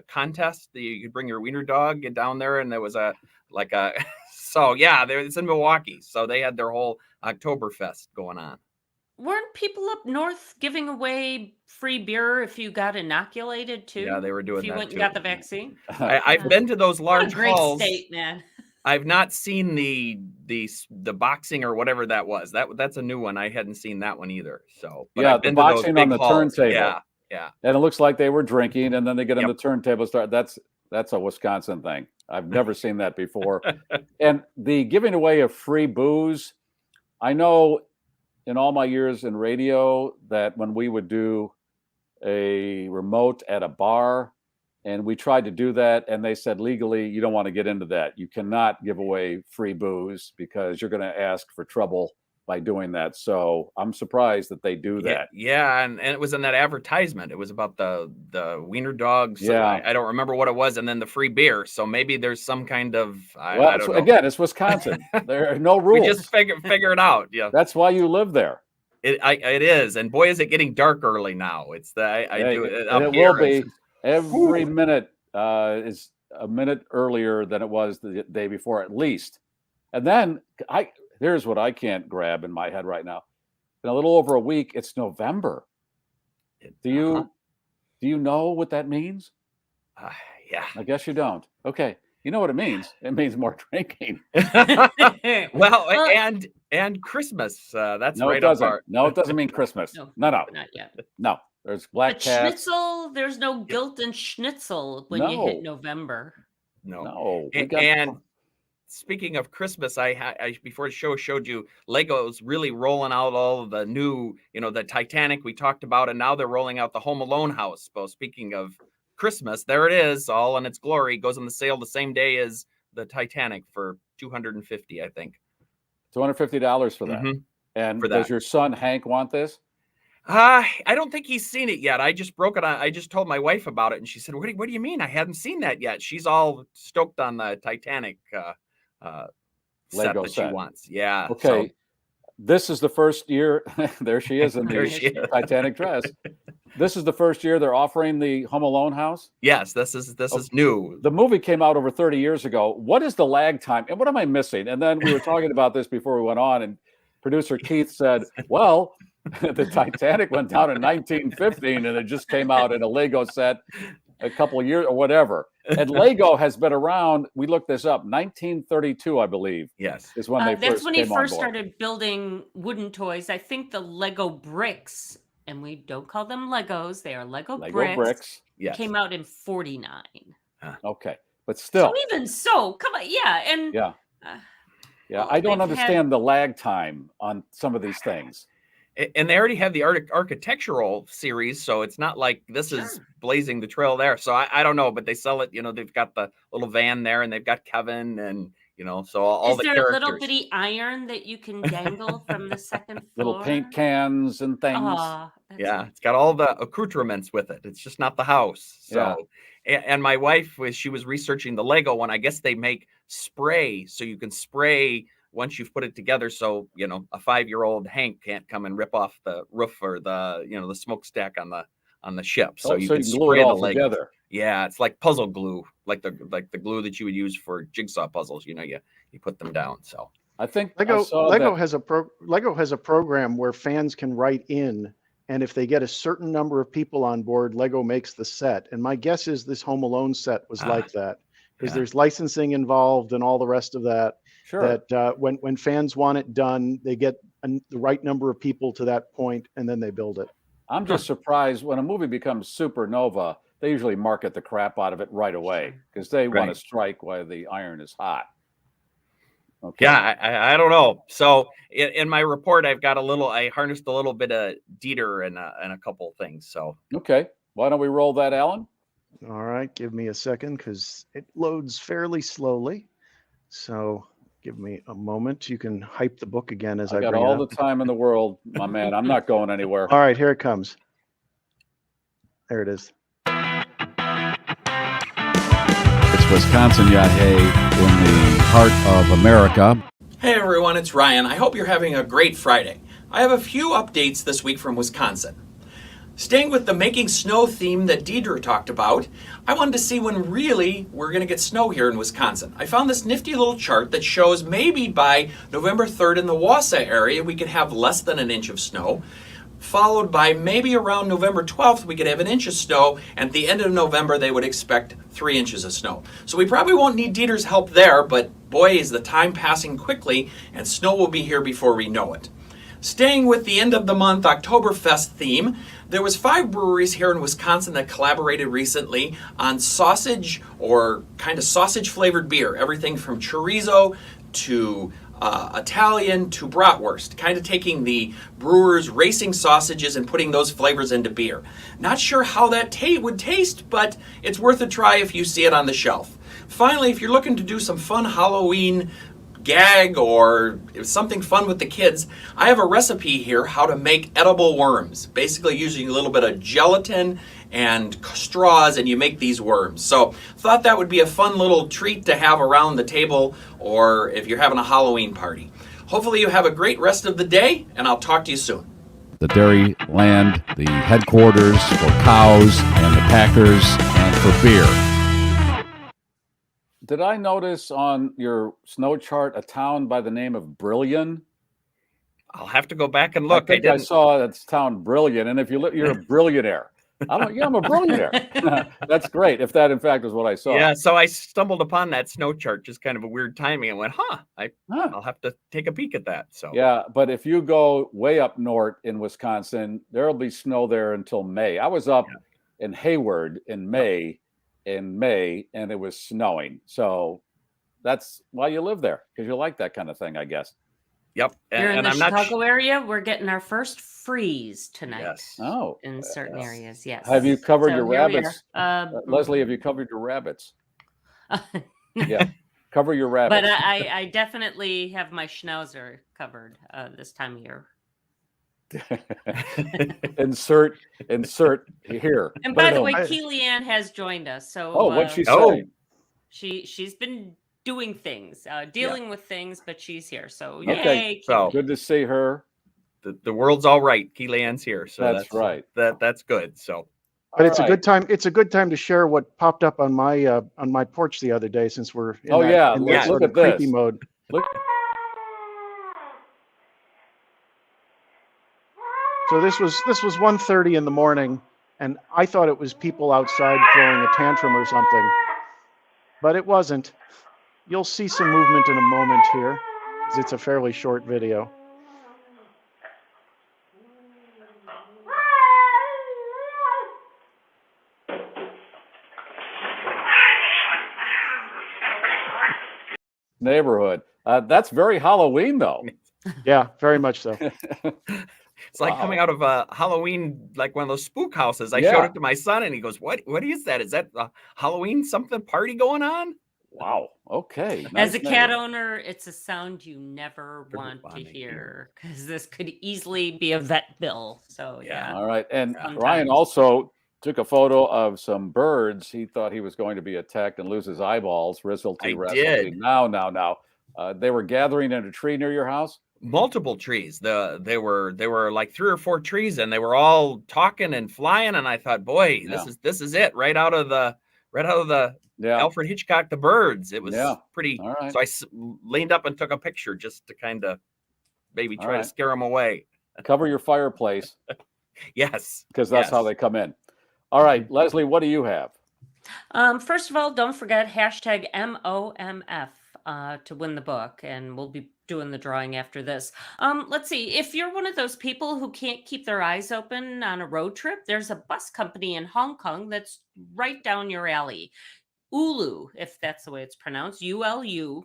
contest. You could bring your wiener dog down there, and there was so yeah, it's in Milwaukee. So they had their whole Oktoberfest going on. Weren't people up north giving away free beer if you got inoculated too? Yeah, they were doing if you that went too. and got the vaccine. I've been to those large What a great halls. state, man. I've not seen the boxing or whatever that was. That's a new one. I hadn't seen that one either. So but Yeah, I've the been to those boxing on big the halls. turntable. Yeah. And it looks like they were drinking, and then they get on the turntable. That's a Wisconsin thing. I've never seen that before. And the giving away of free booze, I know in all my years in radio that when we would do a remote at a bar, and we tried to do that, and they said legally you don't want to get into that. You cannot give away free booze because you're going to ask for trouble by doing that. So I'm surprised that they do that. Yeah, and it was in that advertisement. It was about the wiener dogs. Yeah. I don't remember what it was, and then the free beer. So maybe there's some kind of I don't know. Again, it's Wisconsin. There are no rules. We just figure it out. Yeah, that's why you live there. It is, and boy, is it getting dark early now. It's it will be. Every minute is a minute earlier than it was the day before, at least. And then here's what I can't grab in my head right now. In a little over a week, it's November. Do you know what that means? Yeah. I guess you don't. Okay. You know what it means. It means more drinking. Well, and Christmas. That's no, right it doesn't. up our... No, it doesn't mean Christmas. No, Not yet. No. There's black But cats. schnitzel, there's no guilt in schnitzel when you hit November. No. And speaking of Christmas, I before the show showed you Legos really rolling out all of the new, the Titanic we talked about, and now they're rolling out the Home Alone house. Well, speaking of Christmas, there it is, all in its glory. Goes on the sale the same day as the Titanic for $250, I think. $250 for that. Mhm. And For does that. your son Hank want this? I don't think he's seen it yet. I just broke it. I just told my wife about it, and she said, "What do you mean? I haven't seen that yet." She's all stoked on the Titanic Lego set that she wants. Yeah. Okay. This is the first year. There she is in There she the is. Titanic dress. This is the first year they're offering the Home Alone house. Yes, this is new. The movie came out over 30 years ago. What is the lag time? And what am I missing? And then we were talking about this before we went on, and producer Keith said, well, The Titanic went down in 1915, and it just came out in a Lego set a couple of years or whatever. And Lego has been around. We looked this up. 1932, I believe. Yes, is when they that's first when came he first on board. started building wooden toys. I think the Lego bricks, and we don't call them Legos; they are Lego bricks. Yes, came out in 49. Okay, but still, So even so, come on, yeah, and yeah. well, I don't they've understand the lag time on some of these things. And they already have the architectural series, so it's not like this is blazing the trail there. So I don't know, but they sell it. They've got the little van there, and they've got Kevin, and so all is the there characters. a little bitty iron that you can dangle from the second floor? Little paint cans and things. Yeah, it's got all the accoutrements with it. It's just not the house. So, and my wife she was researching the Lego one. I guess they make spray, so you can spray once you've put it together. So a 5-year-old Hank can't come and rip off the roof or the smokestack on the ship. So you can glue spray it all the Legos together. Yeah, it's like puzzle glue, like the glue that you would use for jigsaw puzzles. You put them down. So I think Lego has a program where fans can write in, and if they get a certain number of people on board, Lego makes the set. And my guess is this Home Alone set was like that, because there's licensing involved and all the rest of that. Sure. That when fans want it done, they get the right number of people to that point, and then they build it. I'm just surprised when a movie becomes supernova, they usually market the crap out of it right away because they want to strike while the iron is hot. Okay. Yeah, I don't know. So in my report, I harnessed a little bit of Dieter and a couple things. So okay, why don't we roll that, Alan? All right, give me a second because it loads fairly slowly. So give me a moment. You can hype the book again as I got bring all it up. the time in the world, my man. I'm not going anywhere. All right, here it comes. There it is. It's Wisconsin Yacht Hay in the heart of America. Hey everyone, it's Ryan. I hope you're having a great Friday. I have a few updates this week from Wisconsin. Staying with the making snow theme that Dieter talked about, I wanted to see when really we're going to get snow here in Wisconsin. I found this nifty little chart that shows maybe by November 3rd in the Wausau area we could have less than an inch of snow, followed by maybe around November 12th we could have an inch of snow, and at the end of November they would expect 3 inches of snow. So we probably won't need Dieter's help there, but boy is the time passing quickly and snow will be here before we know it. Staying with the end of the month Oktoberfest theme, there was 5 breweries here in Wisconsin that collaborated recently on sausage or kind of sausage flavored beer. Everything from chorizo to Italian to bratwurst, kind of taking the brewers' racing sausages and putting those flavors into beer. Not sure how that would taste, but it's worth a try if you see it on the shelf. Finally, if you're looking to do some fun Halloween gag or something fun with the kids, I have a recipe here how to make edible worms, basically using a little bit of gelatin and straws, and you make these worms. So thought that would be a fun little treat to have around the table or if you're having a Halloween party. Hopefully you have a great rest of the day, and I'll talk to you soon. The dairy land, the headquarters for cows and the packers and for beer. Did I notice on your snow chart a town by the name of Brillion? I'll have to go back and look. I saw that's town Brillion, and if you look, you're a billionaire. I'm a billionaire. That's great. If that in fact is what I saw. Yeah. So I stumbled upon that snow chart, just kind of a weird timing, and went, I'll have to take a peek at that. So yeah, but if you go way up north in Wisconsin, there'll be snow there until May. I was up in Hayward in May, and it was snowing. So that's why you live there, because you like that kind of thing, I guess. Yep. Here in the Chicago area, we're getting our first freeze tonight. Yes. Oh, in certain areas, yes. Have you covered your rabbits? Leslie, have you covered your rabbits? Yeah, cover your rabbits. But I definitely have my schnauzer covered this time of year. insert here. And by the way, Keely-Ann has joined us. So what'd she say? She's been doing things, dealing with things, but she's here. So okay. Yay, so good to see her. The world's all right. Keely-Ann's here, so that's right. That's good. So, but it's a good time. It's a good time to share what popped up on my porch the other day, since we're in that look at creepy this mode. Look. So this was 1:30 in the morning, and I thought it was people outside throwing a tantrum or something, but it wasn't. You'll see some movement in a moment here, because it's a fairly short video. Neighborhood. That's very Halloween, though. Yeah, very much so. It's like coming out of a Halloween, like one of those spook houses. I showed it to my son, and he goes, "What is that? Is that a Halloween something party going on?" Wow. Okay. As a cat owner, it's a sound you never want to hear, because this could easily be a vet bill. So yeah. All right. And Sometimes. Ryan also took a photo of some birds. He thought he was going to be attacked and lose his eyeballs. I did. Now. They were gathering in a tree near your house? Multiple trees. They were like 3 or 4 trees, and they were all talking and flying. And I thought, boy, this is it, right out of the Alfred Hitchcock, The Birds. It was pretty. All right. So I leaned up and took a picture just to kind of maybe try to scare them away. Cover your fireplace. Yes, because that's how they come in. All right, Leslie, what do you have? First of all, don't forget hashtag MOMF to win the book, and we'll be doing the drawing after this. Let's see. If you're one of those people who can't keep their eyes open on a road trip, there's a bus company in Hong Kong that's right down your alley. Ulu, if that's the way it's pronounced, ULU,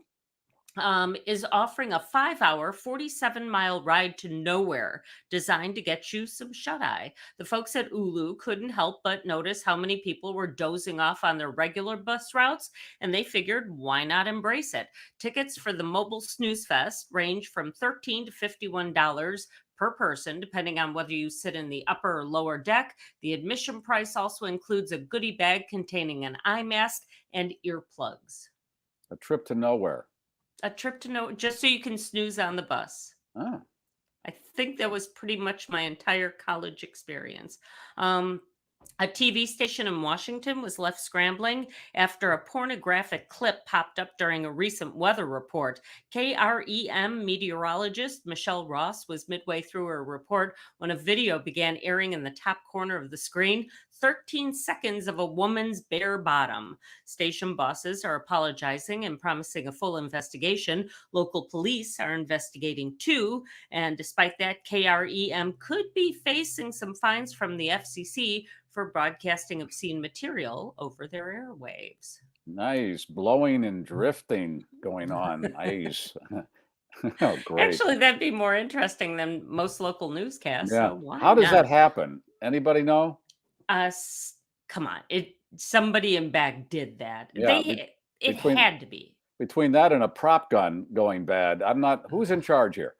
is offering a 5-hour, 47-mile ride to nowhere designed to get you some shut-eye. The folks at Ulu couldn't help but notice how many people were dozing off on their regular bus routes, and they figured, why not embrace it? Tickets for the Mobile Snooze Fest range from $13 to $51 per person, depending on whether you sit in the upper or lower deck. The admission price also includes a goodie bag containing an eye mask and earplugs. A trip to nowhere. A trip to nowhere, just so you can snooze on the bus. Oh. I think that was pretty much my entire college experience. A TV station in Washington was left scrambling after a pornographic clip popped up during a recent weather report. GarrForce meteorologist Michelle Ross was midway through her report when a video began airing in the top corner of the screen. 13 seconds of a woman's bare bottom. Station bosses are apologizing and promising a full investigation. Local police are investigating too. And despite that, GarrForce could be facing some fines from the FCC for broadcasting obscene material over their airwaves. Nice. Blowing and drifting going on. Nice. Oh, great. Actually, that'd be more interesting than most local newscasts. Yeah. So why How does not? that happen? Anybody know? Come on. Somebody in back did that. Yeah, It had to be. Between that and a prop gun going bad, who's in charge here?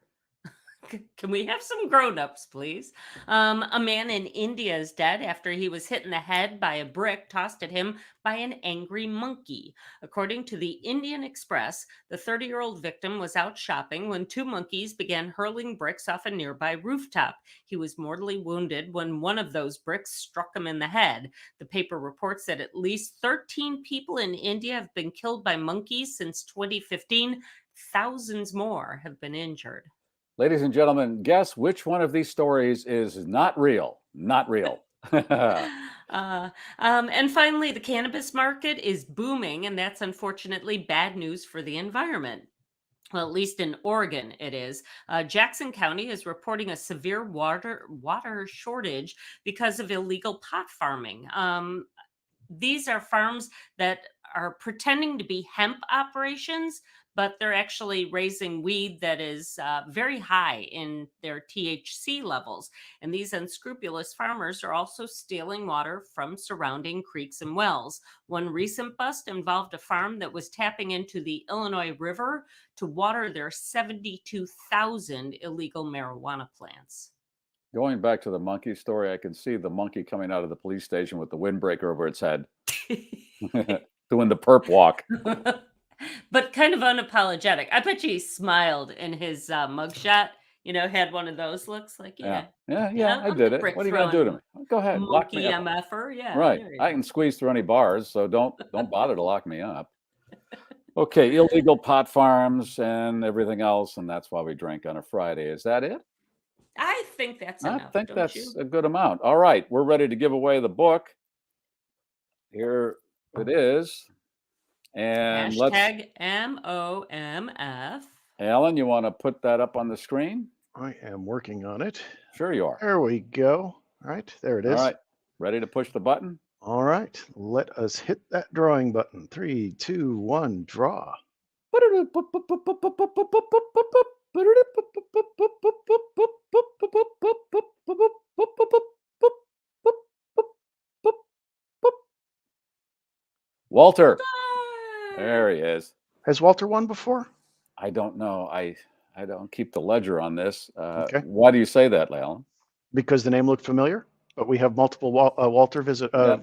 Can we have some grown-ups, please? A man in India is dead after he was hit in the head by a brick tossed at him by an angry monkey. According to the Indian Express, the 30-year-old victim was out shopping when 2 monkeys began hurling bricks off a nearby rooftop. He was mortally wounded when one of those bricks struck him in the head. The paper reports that at least 13 people in India have been killed by monkeys since 2015. Thousands more have been injured. Ladies and gentlemen, guess which one of these stories is not real? Not real. And finally, the cannabis market is booming, and that's unfortunately bad news for the environment. Well, at least in Oregon, it is. Jackson County is reporting a severe water shortage because of illegal pot farming. These are farms that are pretending to be hemp operations, but they're actually raising weed that is very high in their THC levels. And these unscrupulous farmers are also stealing water from surrounding creeks and wells. One recent bust involved a farm that was tapping into the Illinois River to water their 72,000 illegal marijuana plants. Going back to the monkey story, I can see the monkey coming out of the police station with the windbreaker over its head, doing the perp walk. But kind of unapologetic. I bet you he smiled in his mugshot. Had one of those looks like, yeah, I did it. What are you going to do to me? Go ahead, lock me up. MFer, yeah. Right. I can squeeze through any bars, so don't bother to lock me up. Okay, illegal pot farms and everything else, and that's why we drink on a Friday. Is that it? I think that's enough. I think don't that's you? a good amount. All right, we're ready to give away the book. Here it is. And Hashtag MOMF. Alan, you want to put that up on the screen? I am working on it. Sure you are. There we go. All right, there it is. All right, ready to push the button? All right, let us hit that drawing button. 3, 2, 1, draw. Walter. There he is. Has Walter won before? I don't know. I don't keep the ledger on this. Okay. Why do you say that, Alan? Because the name looked familiar, but we have multiple Walter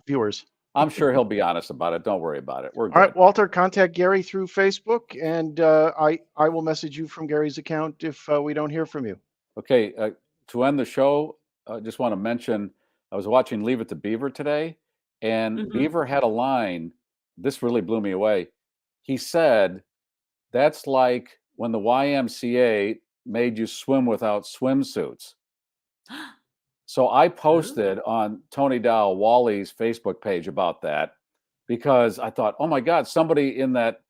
viewers. I'm sure he'll be honest about it. Don't worry about it. We're good. All right, Walter, contact Garry through Facebook, and I will message you from Garry's account if we don't hear from you. Okay, to end the show, I just want to mention, I was watching Leave It to Beaver today, and Beaver had a line. This really blew me away. He said, that's like when the YMCA made you swim without swimsuits. So I posted on Tony Dow Wally's Facebook page about that because I thought, oh my God, somebody in that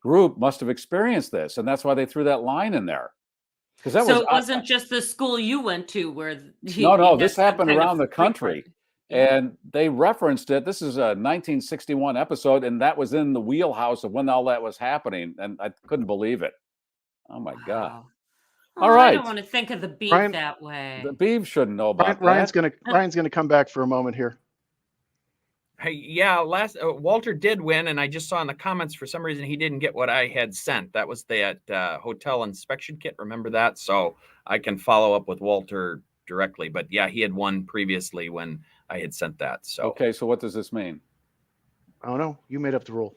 group must have experienced this. And that's why they threw that line in there. So it wasn't just the school you went to where... No, this happened around the country. And they referenced it. This is a 1961 episode, and that was in the wheelhouse of when all that was happening. And I couldn't believe it. Oh, my God. All right. I don't want to think of the beef that way. The beef shouldn't know about Ryan's gonna come back for a moment here. Hey, yeah, Walter did win, and I just saw in the comments for some reason he didn't get what I had sent. That was that hotel inspection kit. Remember that? So I can follow up with Walter directly. But yeah, he had won previously when I had sent that. So okay, so what does this mean? I don't know. You made up the rule.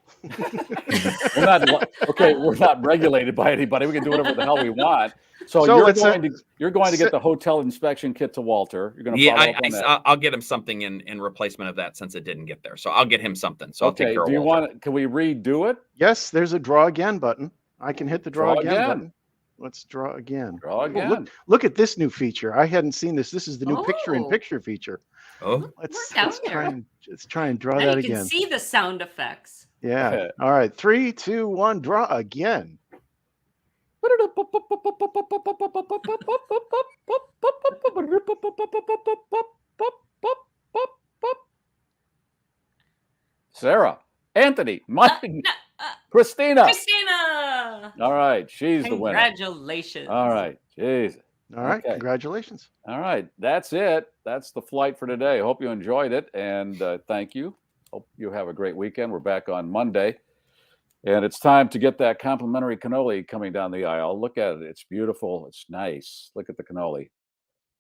We're not regulated by anybody. We can do whatever the hell we want. So you're going to get the hotel inspection kit to Walter. You're going to follow up on that. I'll get him something in replacement of that since it didn't get there. So I'll get him something. So I'll take care of Walter. Can we redo it? Yes, there's a draw again button. I can hit the draw again button. Let's draw again. Draw again. Look at this new feature. I hadn't seen this. This is the new picture-in-picture feature. Oh, let's try and draw now that you again. can see the sound effects. Yeah. All right. 3, 2, 1. Draw again. Sarah, Anthony, Mike, Christina. All right, she's the winner. Congratulations. All right, jeez. All right, congratulations. All right, that's it. That's the flight for today. Hope you enjoyed it, and thank you. Hope you have a great weekend. We're back on Monday, and it's time to get that complimentary cannoli coming down the aisle. Look at it. It's beautiful. It's nice. Look at the cannoli.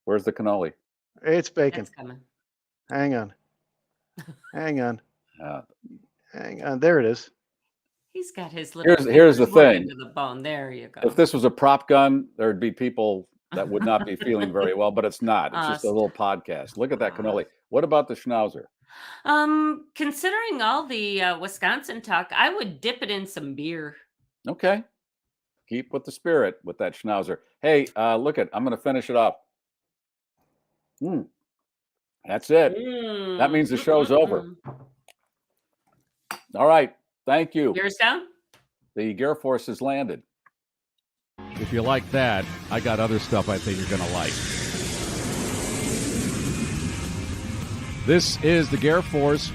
Where's the cannoli? It's bacon. It's coming. Hang on. Hang on. Hang on. There it is. He's got his little here's the thing. Into the bone. There you go. If this was a prop gun, there'd be people that would not be feeling very well, but it's not. It's just a little podcast. Look at that cannoli. What about the schnauzer? Considering all the Wisconsin talk, I would dip it in some beer. Okay. Keep with the spirit with that schnauzer. Hey, look at, I'm going to finish it up. That's it. That means the show's over. All right. Thank you. Yours down? The GarrForce has landed. If you like that, I got other stuff I think you're going to like. This is the GarrForce